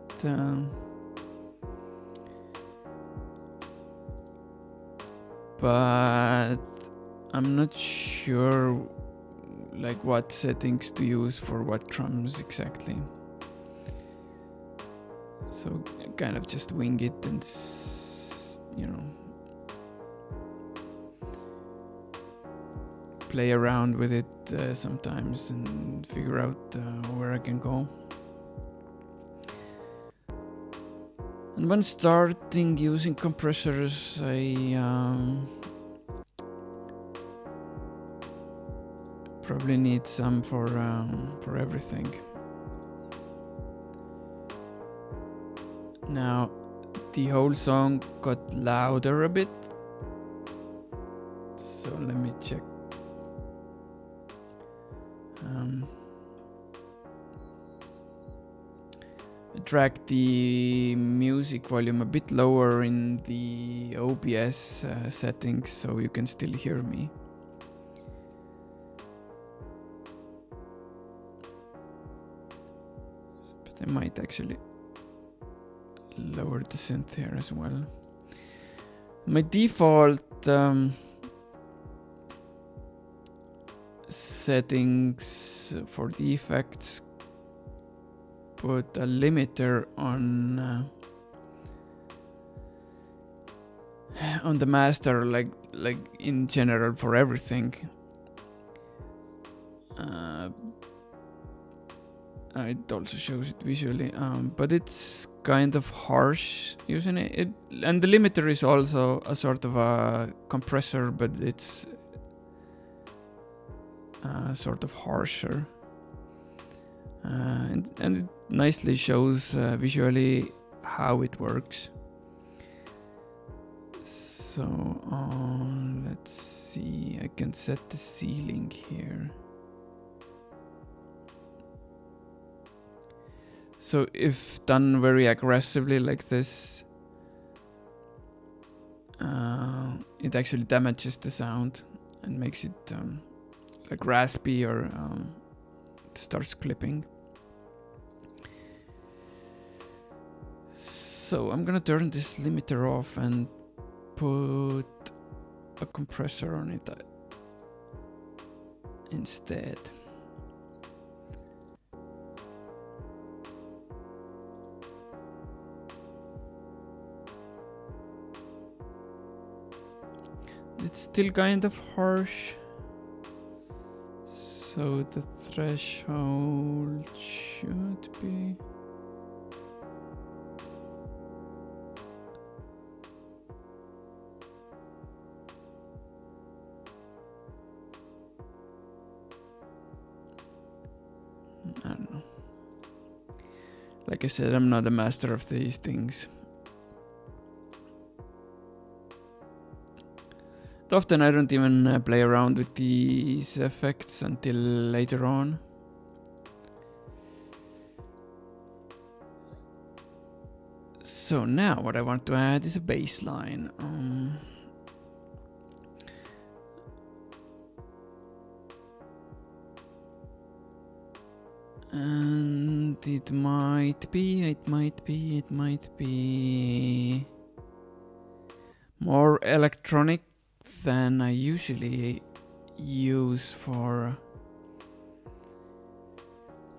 But I'm not sure like what settings to use for what drums exactly. So I kind of just wing it and play around with it sometimes and figure out where I can go. And when starting using compressors, I probably need some for everything. Now the whole song got louder a bit, so let me check. I dragged the music volume a bit lower in the OBS settings so you can still hear me. But I might actually lower the synth here as well. My default settings for the effects put a limiter on the master, like in general for everything. It also shows it visually, but it's kind of harsh using it. And the limiter is also a sort of a compressor, but it's sort of harsher. And it nicely shows visually how it works. So let's see, I can set the ceiling here. So if done very aggressively like this, it actually damages the sound and makes it like raspy, or it starts clipping. So I'm gonna turn this limiter off and put a compressor on it instead. It's still kind of harsh, so the threshold should be I don't know. Like I said, I'm not a master of these things. Often I don't even play around with these effects until later on. So now what I want to add is a bass line. And it might be more electronic than I usually use for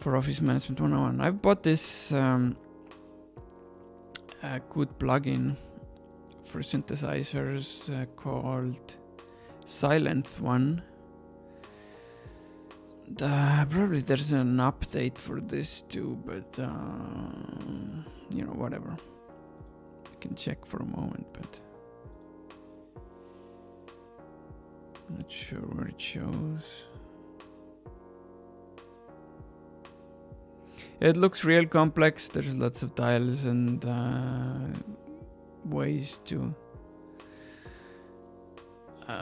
Office Management 101. I've bought this a good plugin for synthesizers called Silent One. Probably there's an update for this too, but whatever. I can check for a moment, but I'm not sure where it shows. It looks real complex. There's lots of dials and ways to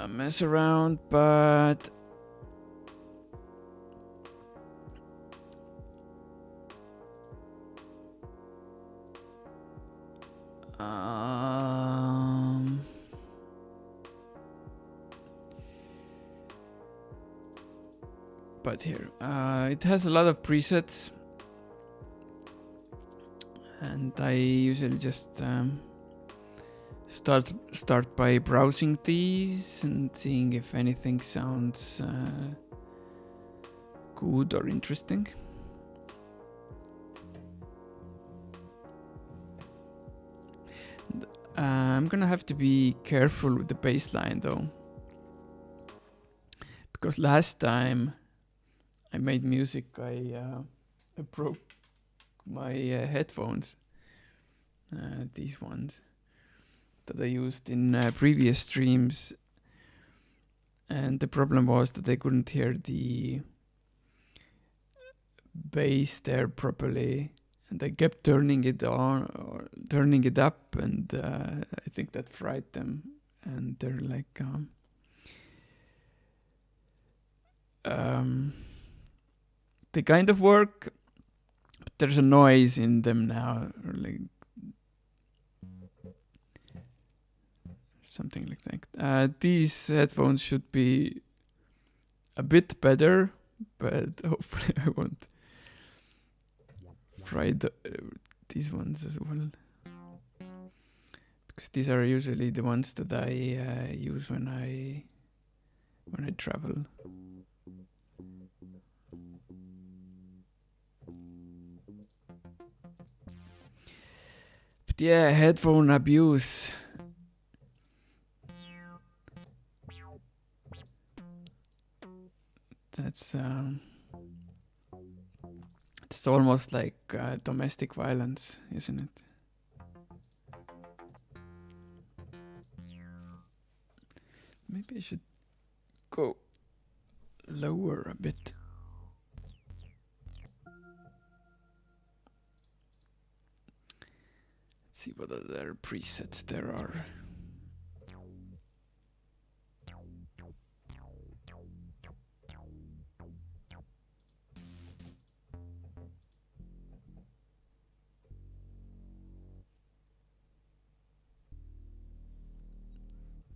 mess around, but here it has a lot of presets, and I usually just start by browsing these and seeing if anything sounds good or interesting. I'm gonna have to be careful with the bass line though, because last time I made music, I broke my headphones, these ones that I used in previous streams, and the problem was that I couldn't hear the bass there properly, and I kept turning it on or turning it up, and I think that fried them, and they're like they kind of work, but there's a noise in them now, or like something like that. These headphones should be a bit better, but hopefully I won't fry these ones as well, because these are usually the ones that I use when I travel. But yeah, headphone abuse. That's it's almost like domestic violence, isn't it? Maybe I should go lower a bit. Let's see what other presets there are.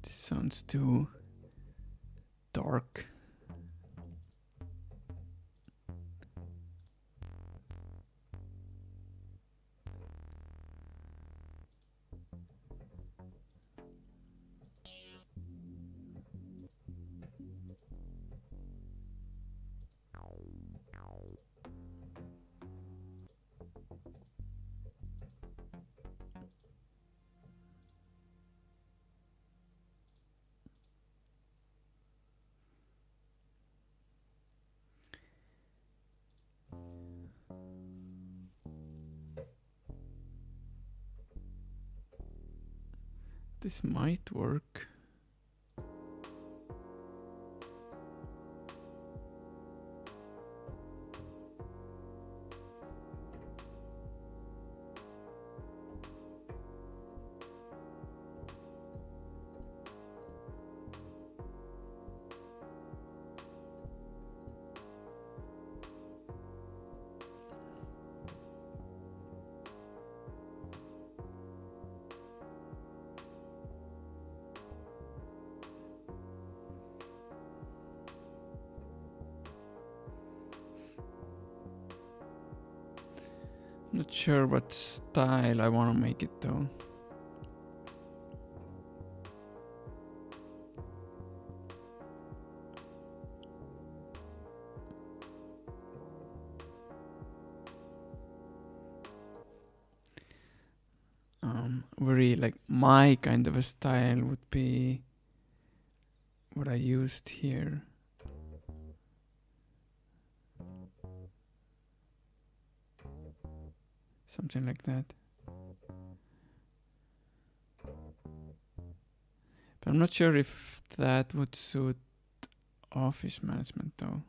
This sounds too dark. This might work. Not sure what style I want to make it though. Very like my kind of a style would be what I used here. Something like that. But I'm not sure if that would suit office management though.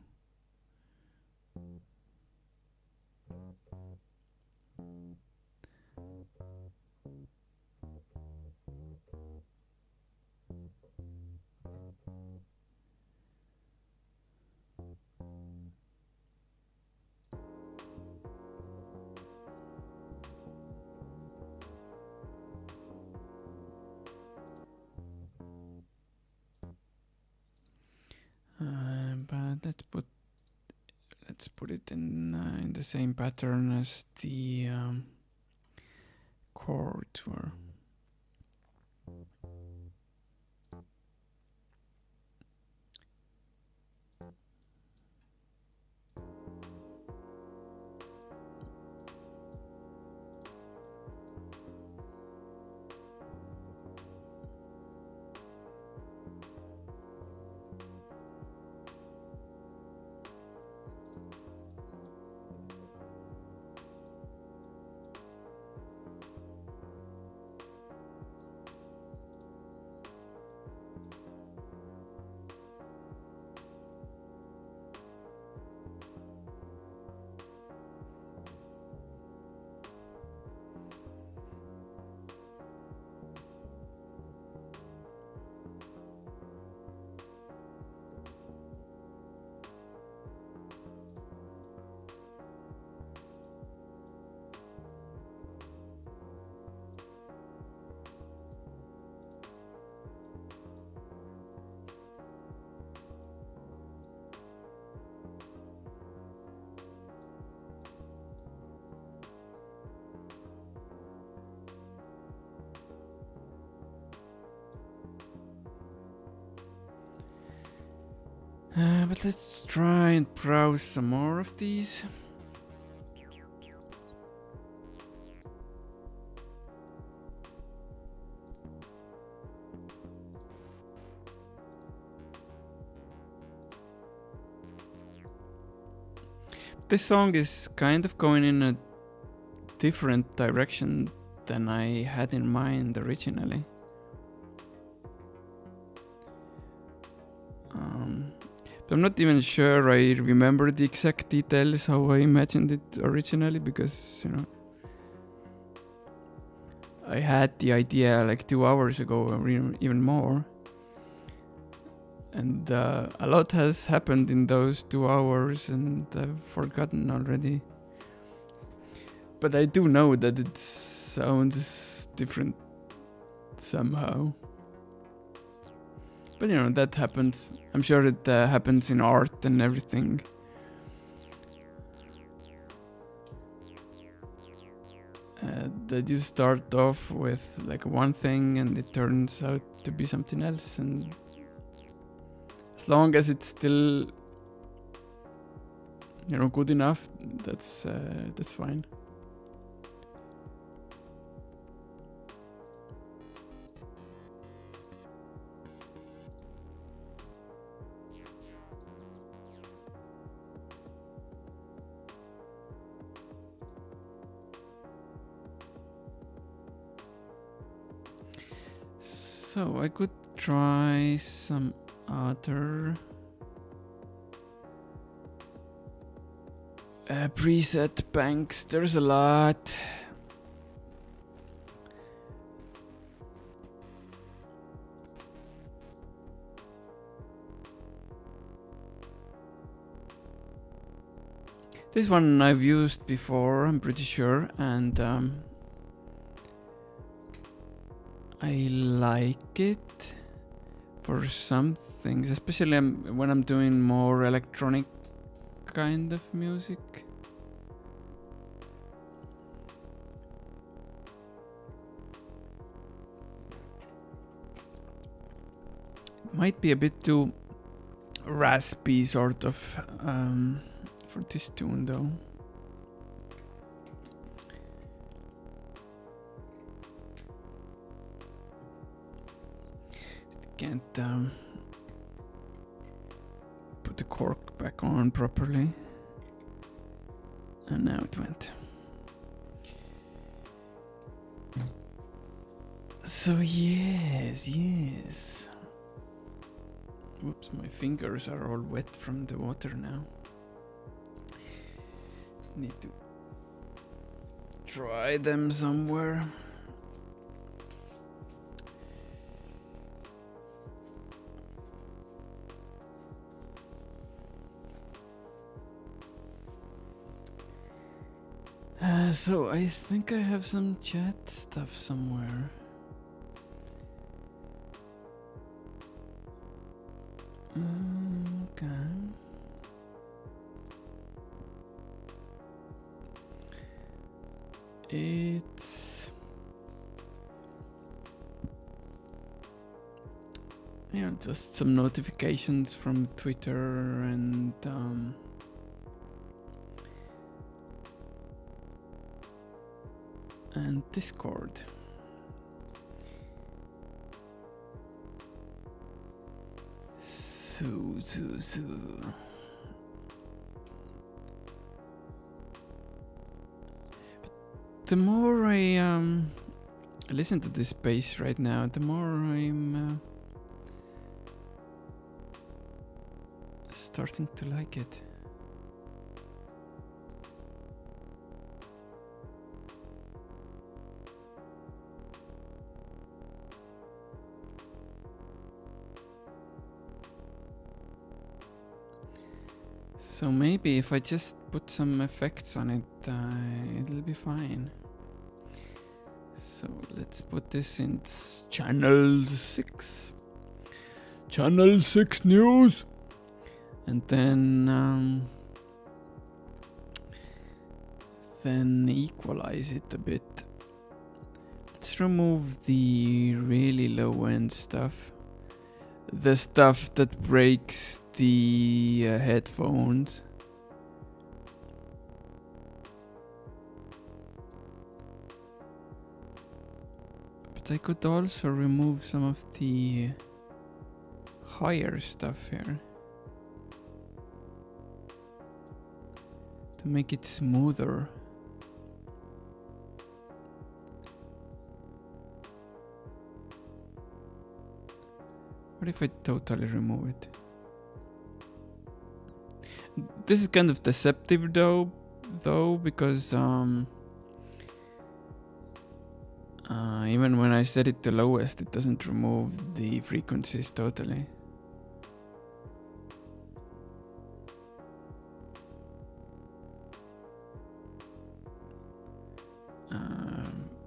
But let's put it in the same pattern as the chords were. But let's try and browse some more of these. This song is kind of going in a different direction than I had in mind originally. But I'm not even sure I remember the exact details how I imagined it originally, because, you know, I had the idea like 2 hours ago or even more. And a lot has happened in those 2 hours and I've forgotten already. But I do know that it sounds different somehow. But you know, that happens. I'm sure it happens in art and everything. That you start off with like one thing and it turns out to be something else, and as long as it's still, you know, good enough, that's fine. So I could try some other preset banks. There's a lot. This one I've used before, I'm pretty sure, and I like it for some things, especially when I'm doing more electronic kind of music. Might be a bit too raspy, sort of, for this tune, though. Can't put the cork back on properly. And now it went. So yes. Whoops, my fingers are all wet from the water now. Need to dry them somewhere. So I think I have some chat stuff somewhere. Okay. It's, you know, just some notifications from Twitter and Discord. So. The more I listen to this bass right now, the more I'm starting to like it. So maybe if I just put some effects on it, it'll be fine. So let's put this in channel 6. Channel 6 news! And then equalize it a bit. Let's remove the really low end stuff. the stuff that breaks the headphones. But I could also remove some of the higher stuff here to make it smoother. What if I totally remove it? This is kind of deceptive though, because even when I set it to lowest, it doesn't remove the frequencies totally.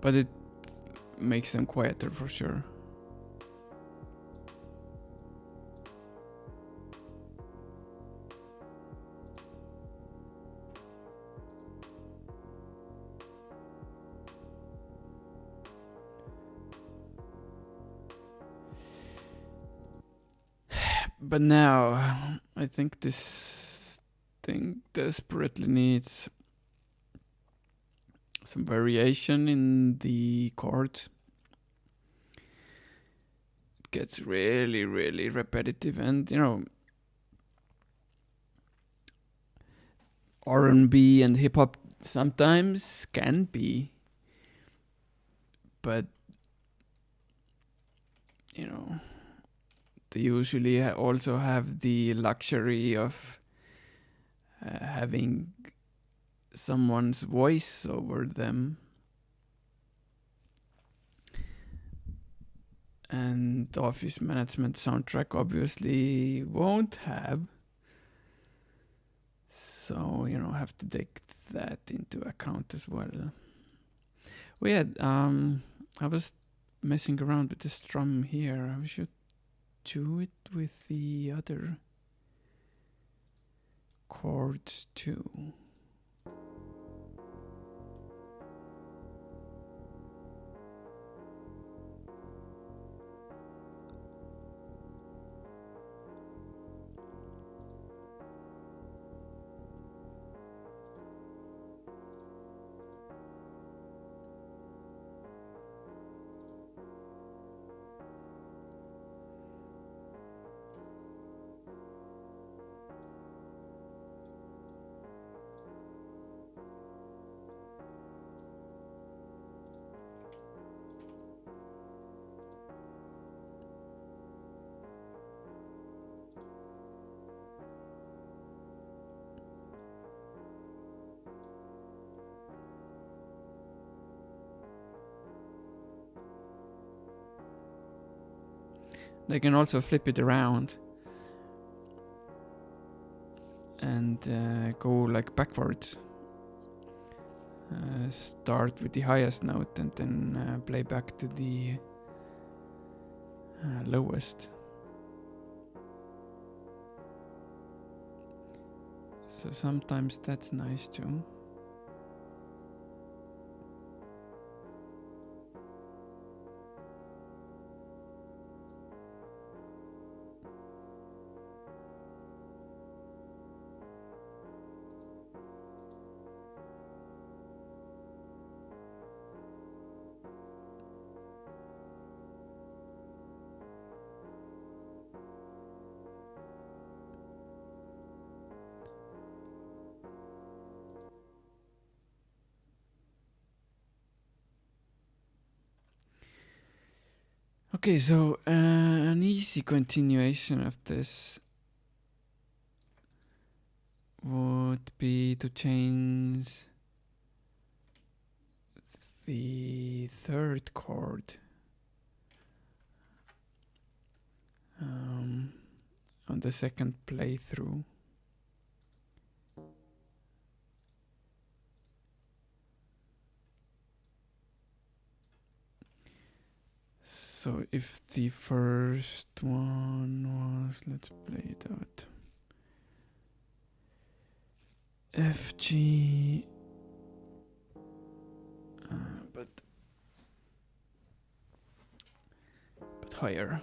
But it makes them quieter for sure. But now, I think this thing desperately needs some variation in the chords. It gets really, really repetitive, and you know, R&B and hip hop sometimes can be, but you know, they usually also have the luxury of having someone's voice over them. And the Office Management soundtrack obviously won't have. So, you know, have to take that into account as well. Well, yeah, I was messing around with the strum here. I should do it with the other chords too. They can also flip it around and go like backwards. Start with the highest note and then play back to the lowest. So sometimes that's nice too. Okay, so an easy continuation of this would be to change the third chord on the second playthrough. So if the first one was, let's play it out, F, G, but higher.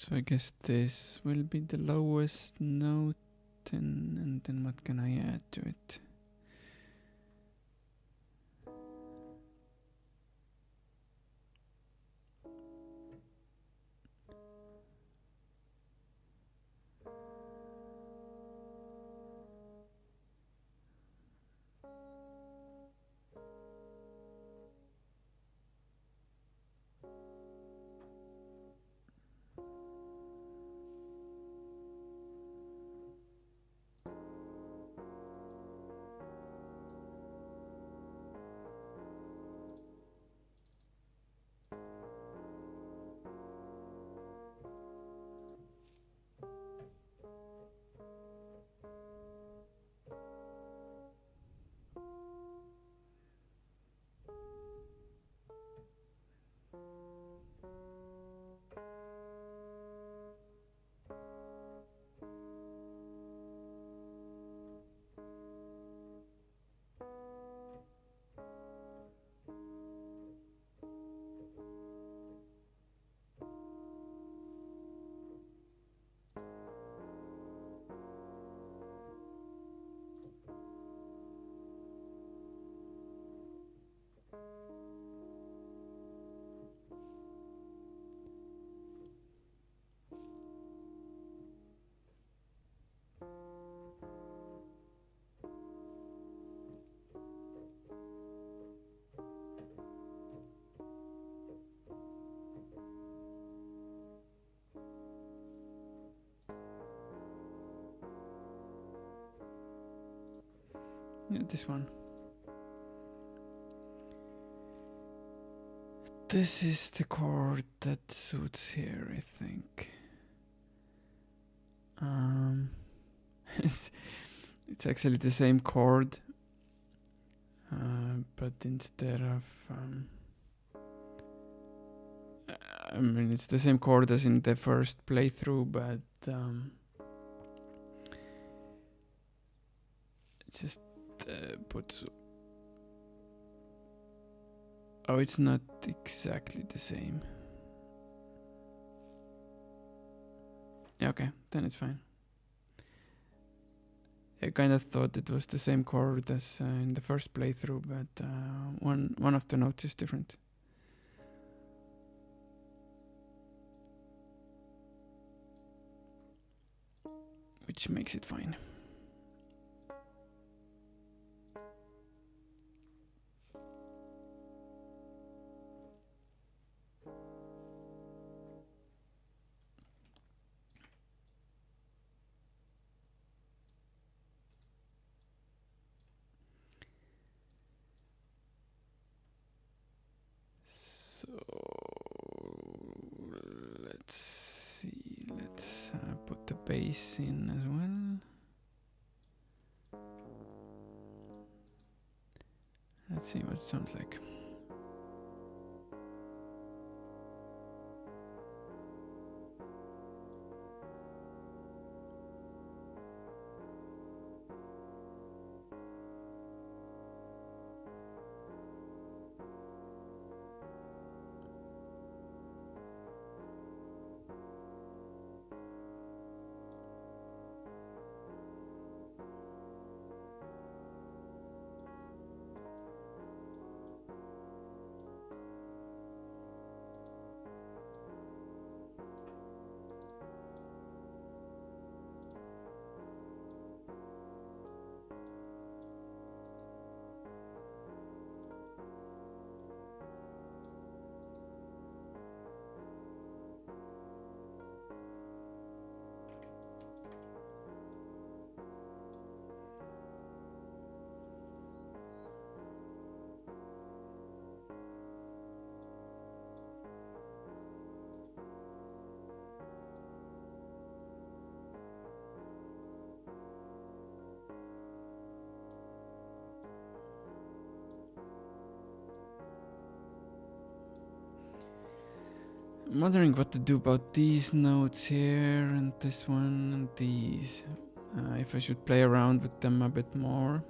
So I guess this will be the lowest note, and then what can I add to it? Yeah, this one. This is the chord that suits here, I think. It's actually the same chord, but instead of I mean, it's the same chord as in the first playthrough, but just put. Oh, it's not exactly the same. Yeah, okay, then it's fine. I kind of thought it was the same chord as in the first playthrough, but one of the notes is different. Which makes it fine. So let's see, let's put the bass in as well. Let's see what it sounds like. I'm wondering what to do about these notes here, and this one, and these. If I should play around with them a bit more.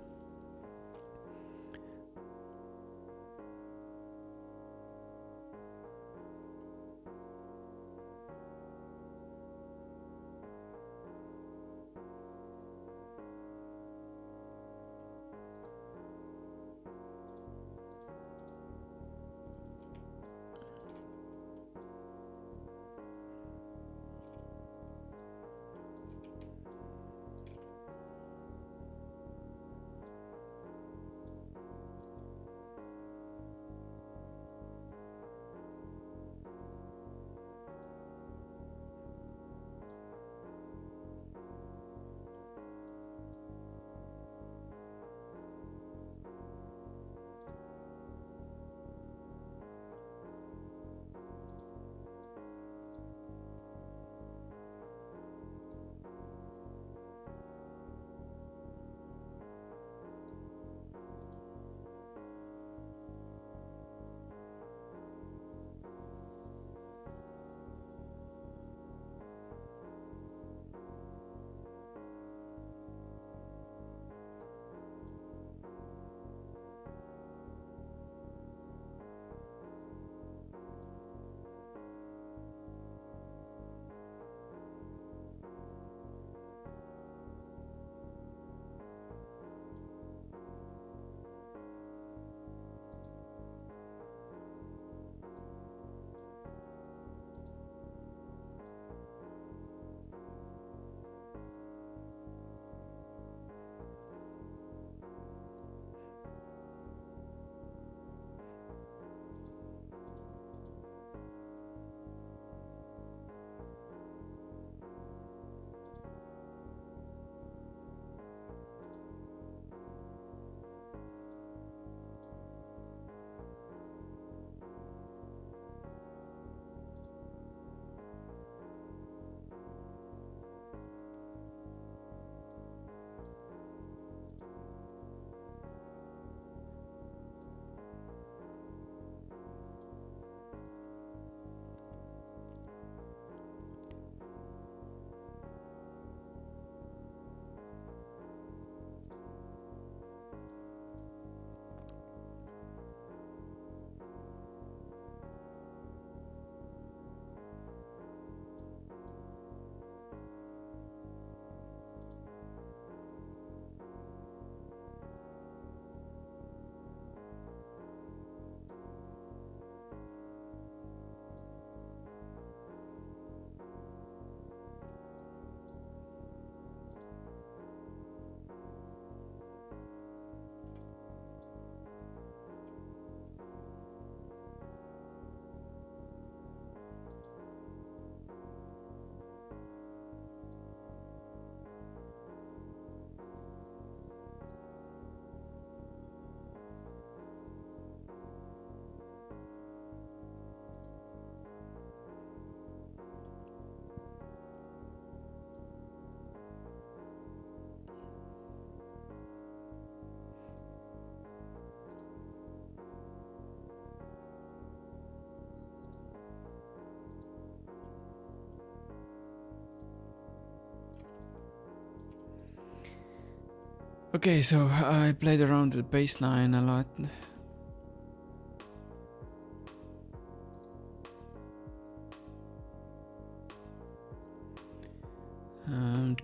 Okay, so I played around with the bass line a lot.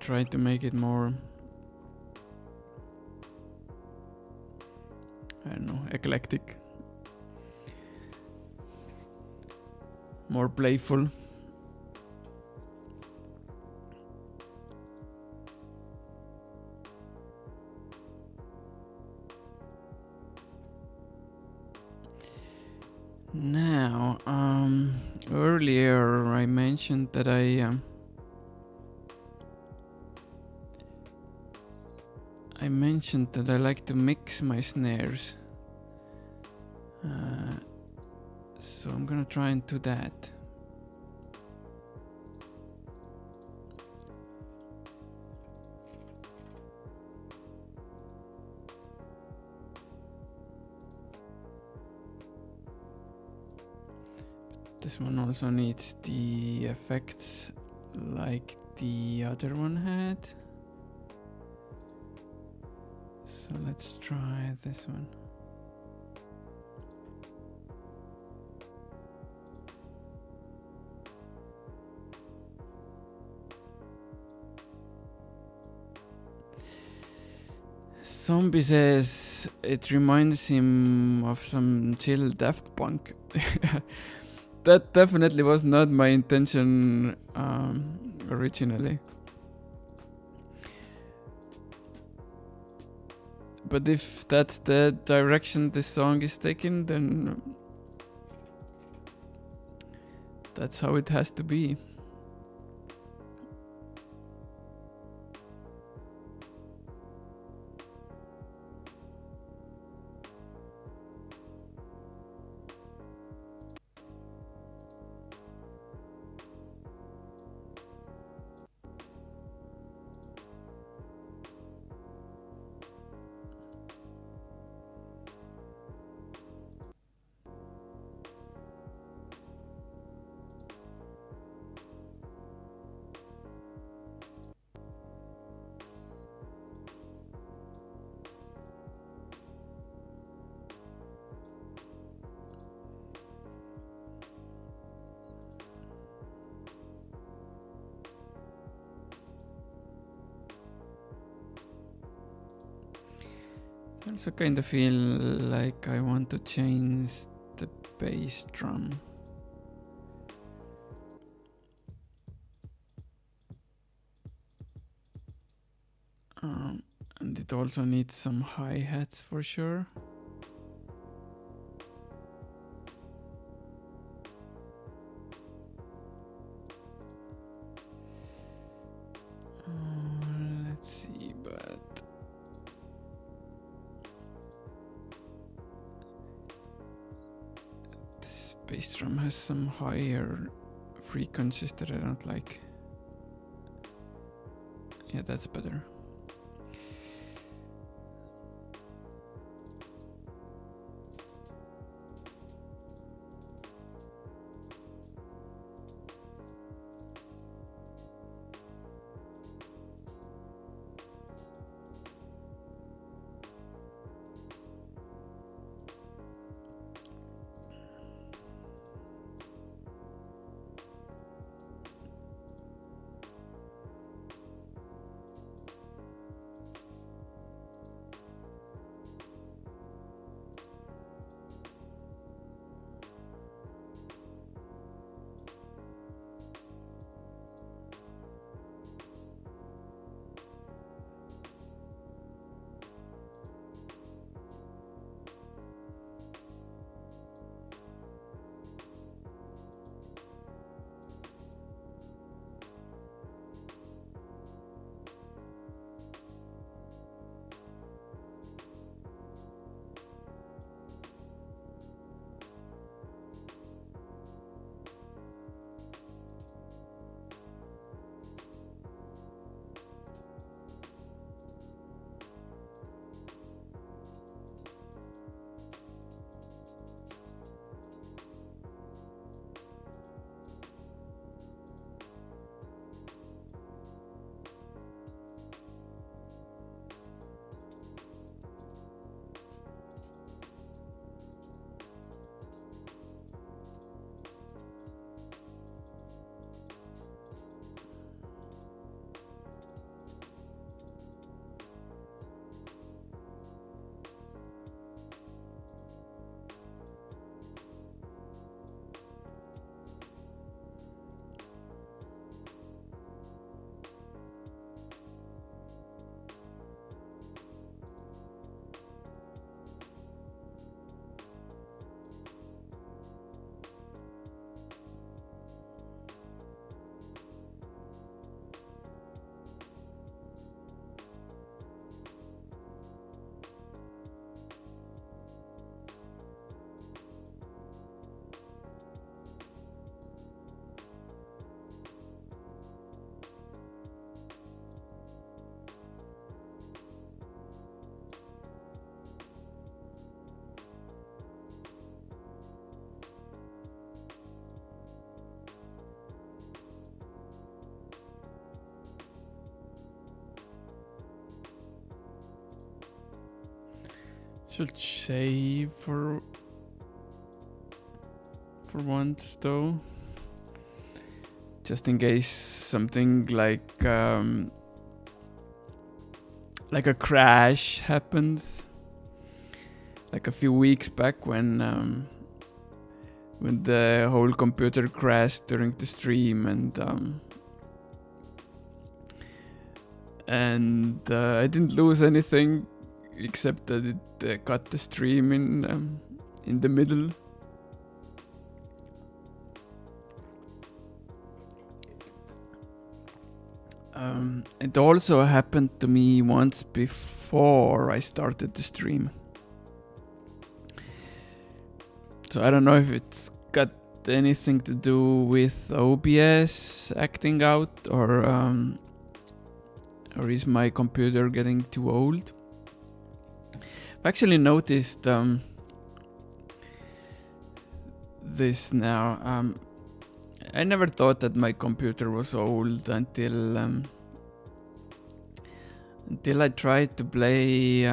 Tried to make it more, I don't know, eclectic, more playful. Now, earlier I mentioned that I like to mix my snares. So I'm gonna try and do that. This one also needs the effects like the other one had. So let's try this one. Zombie says it reminds him of some chill Daft Punk. That definitely was not my intention originally. But if that's the direction this song is taking, then that's how it has to be. I also kind of feel like I want to change the bass drum. And it also needs some hi-hats for sure. Let's see, but this bass drum has some higher frequencies that I don't like. Yeah, that's better. Should save for once though, just in case something like a crash happens, like a few weeks back when the whole computer crashed during the stream, and I didn't lose anything except that it cut the stream in the middle. It also happened to me once before I started the stream. So I don't know if it's got anything to do with OBS acting out, or is my computer getting too old? I've actually noticed this now. I never thought that my computer was old until I tried to play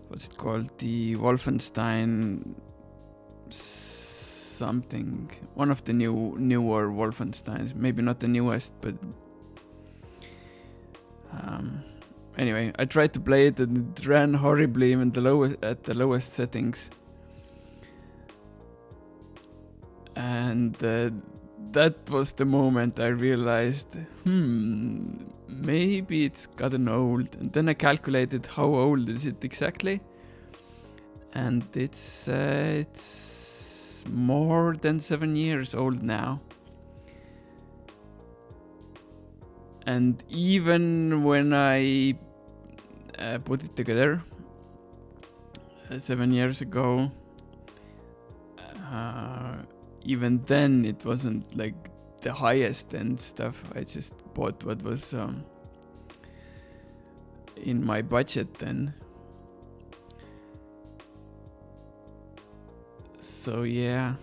what's it called, the Wolfenstein something, one of the newer Wolfensteins, maybe not the newest, but anyway, I tried to play it and it ran horribly even at the lowest settings. And that was the moment I realized, maybe it's gotten old. And then I calculated how old is it exactly, and it's more than 7 years old now. And even when I put it together 7 years ago, even then it wasn't like the highest end stuff. I just bought what was in my budget then. So yeah.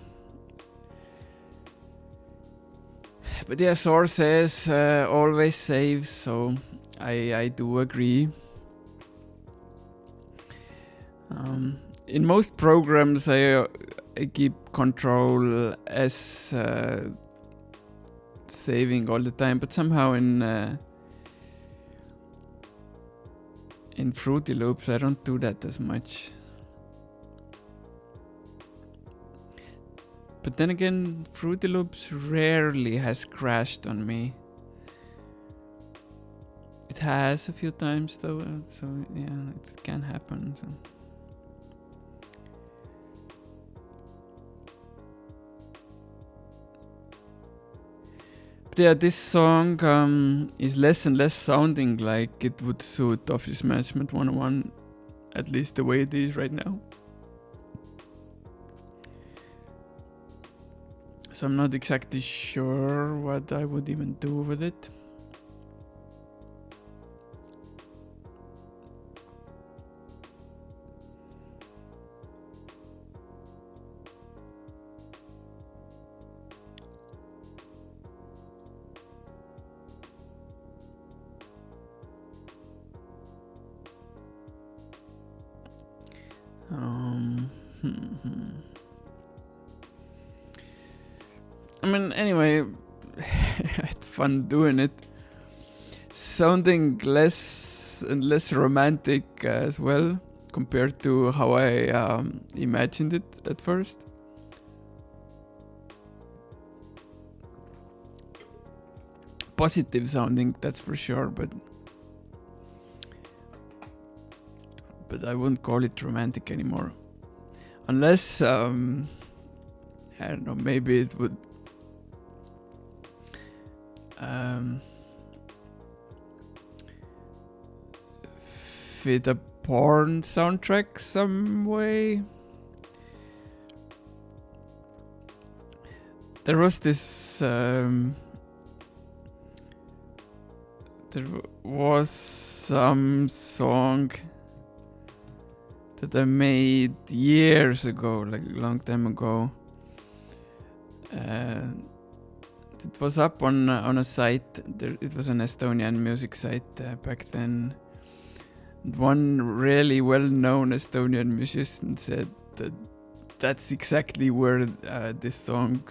But yeah, Source says always save, so I do agree. In most programs I keep Control S saving all the time, but somehow in Fruity Loops I don't do that as much. But then again, Fruity Loops rarely has crashed on me. It has a few times though, so yeah, it can happen. So. Yeah, this song is less and less sounding like it would suit Office Management 101, at least the way it is right now. So I'm not exactly sure what I would even do with it. I mean, anyway, I had fun doing it. Sounding less and less romantic as well, compared to how I imagined it at first. Positive sounding, that's for sure, but I wouldn't call it romantic anymore. Unless, I don't know, maybe it would fit a porn soundtrack some way. There was this there was some song that I made years ago, like a long time ago. It was up on a site. It was an Estonian music site back then, One really well-known Estonian musician said that that's exactly where this song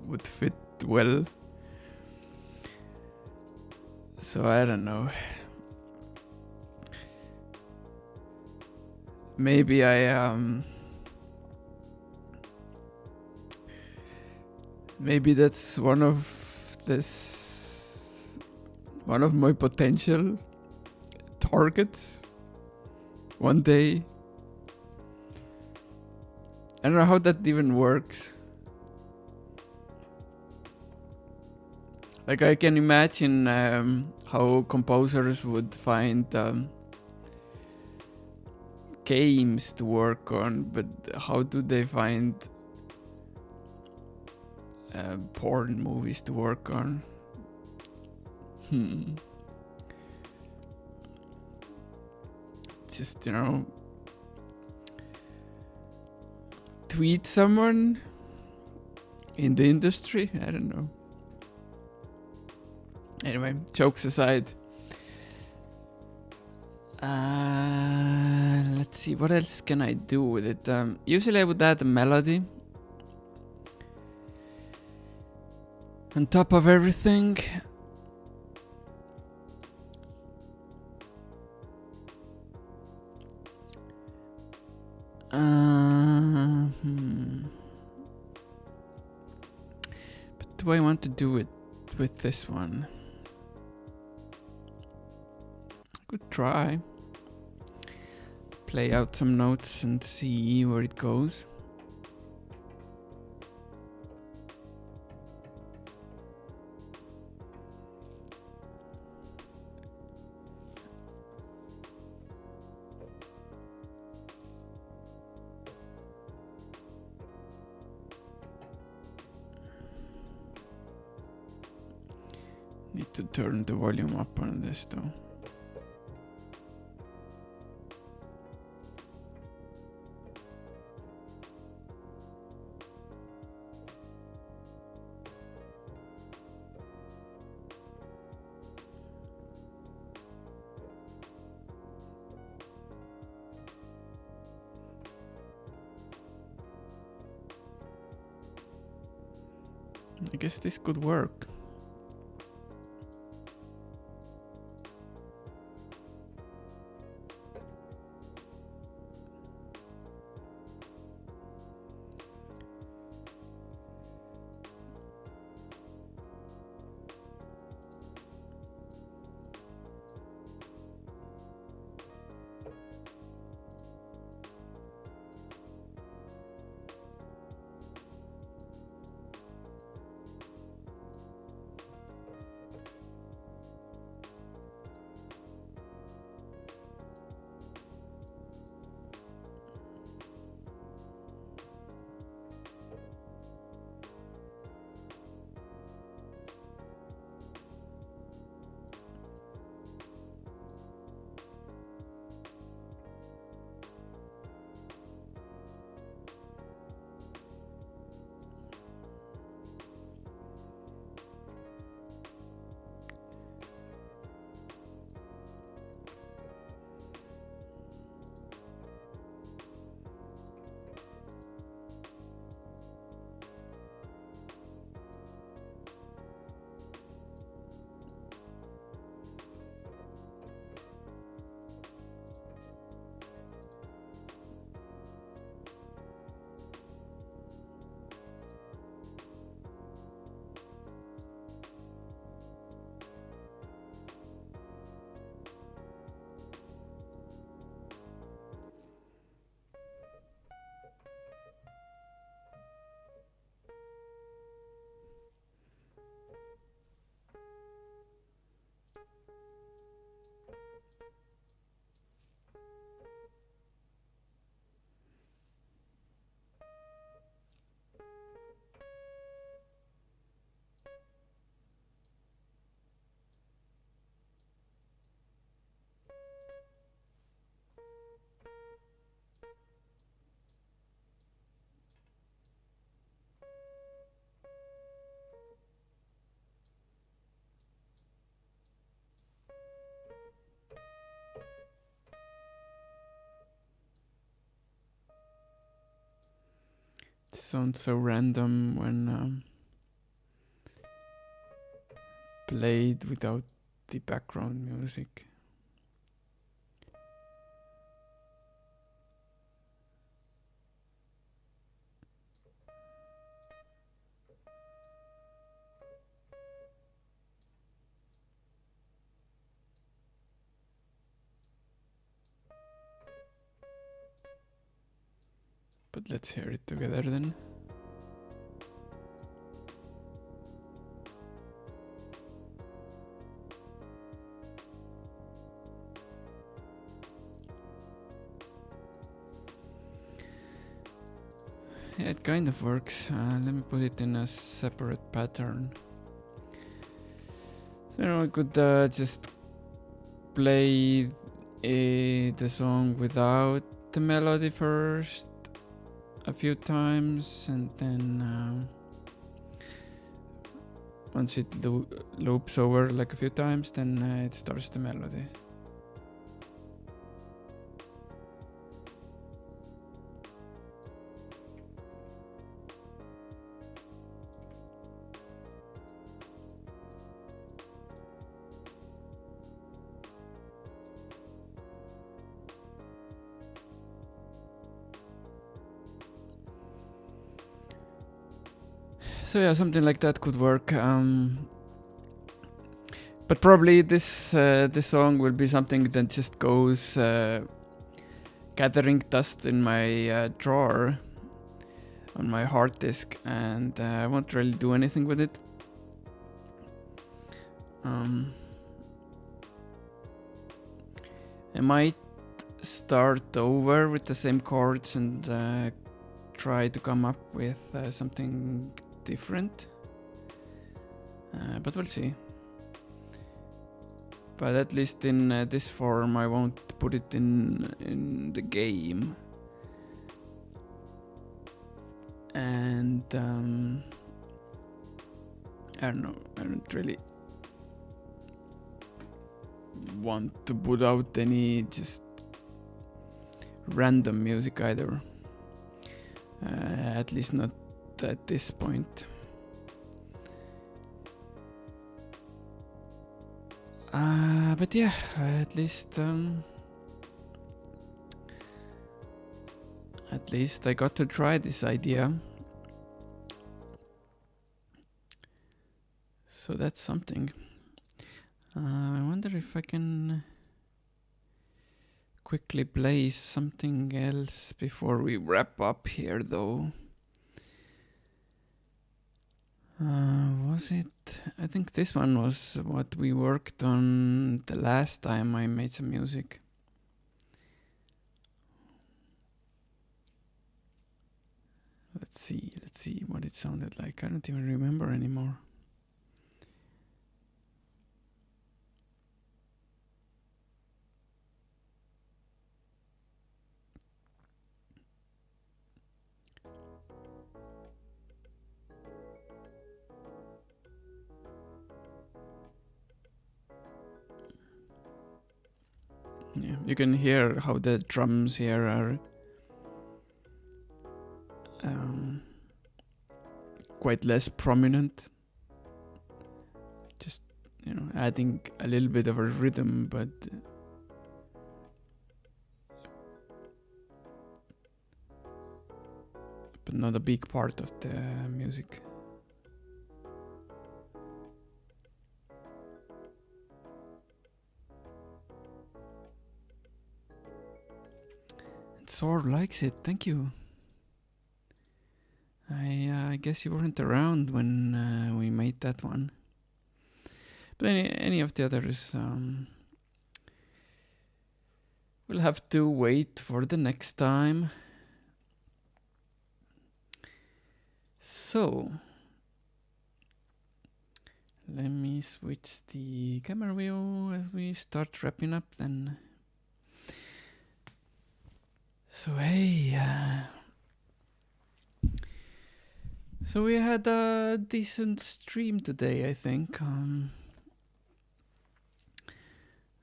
would fit well. So I don't know. Maybe maybe that's one of my potential targets one day. I don't know how that even works. Like, I can imagine how composers would find games to work on, but how do they find porn movies to work on? Just, tweet someone in the industry? I don't know. Anyway, jokes aside. Let's see, what else can I do with it? Usually I would add a melody on top of everything. But do I want to do it with this one? Could try. Play out some notes and see where it goes. Need to turn the volume up on this though. I guess this could work. sounds so random when played without the background music. But let's hear it together then. Yeah, it kind of works. Let me put it in a separate pattern. So I could just play the song without the melody first a few times, and then once it loops over like a few times, then it starts the melody. So yeah, something like that could work. But probably this song will be something that just goes gathering dust in my drawer on my hard disk, and I won't really do anything with it. I might start over with the same chords and try to come up with something different, but we'll see. But at least in this form, I won't put it in the game. And I don't know, I don't really want to put out any just random music either. At least not at this point. But yeah, at least I got to try this idea. So that's something. I wonder if I can quickly play something else before we wrap up here, though. Was it? I think this one was what we worked on the last time I made some music. Let's see what it sounded like. I don't even remember anymore. Yeah, you can hear how the drums here are quite less prominent. Just, adding a little bit of a rhythm, but not a big part of the music. Sor likes it, thank you. I guess you weren't around when we made that one. But any of the others, we'll have to wait for the next time. So, let me switch the camera view as we start wrapping up then. So hey, so we had a decent stream today, I think.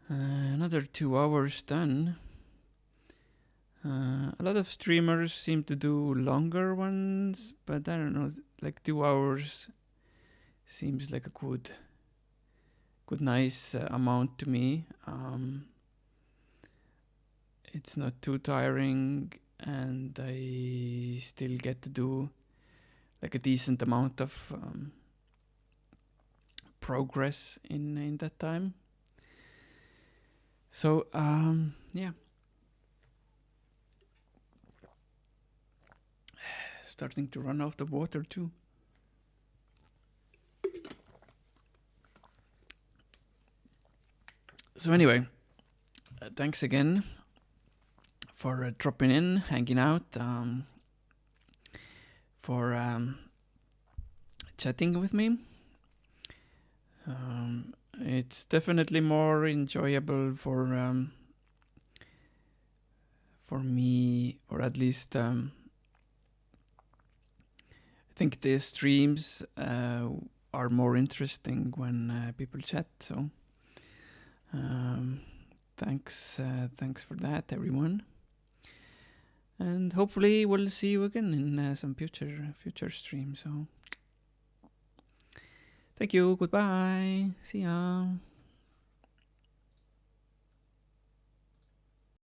Another 2 hours done. A lot of streamers seem to do longer ones, but I don't know, like 2 hours seems like a good nice amount to me. It's not too tiring, and I still get to do like a decent amount of progress in that time. So yeah, starting to run out of water too. So anyway, thanks again for dropping in, hanging out, for chatting with me. It's definitely more enjoyable for me, or at least I think the streams are more interesting when people chat. So thanks for that, everyone. And hopefully we'll see you again in some future streams. So thank you. Goodbye. See ya.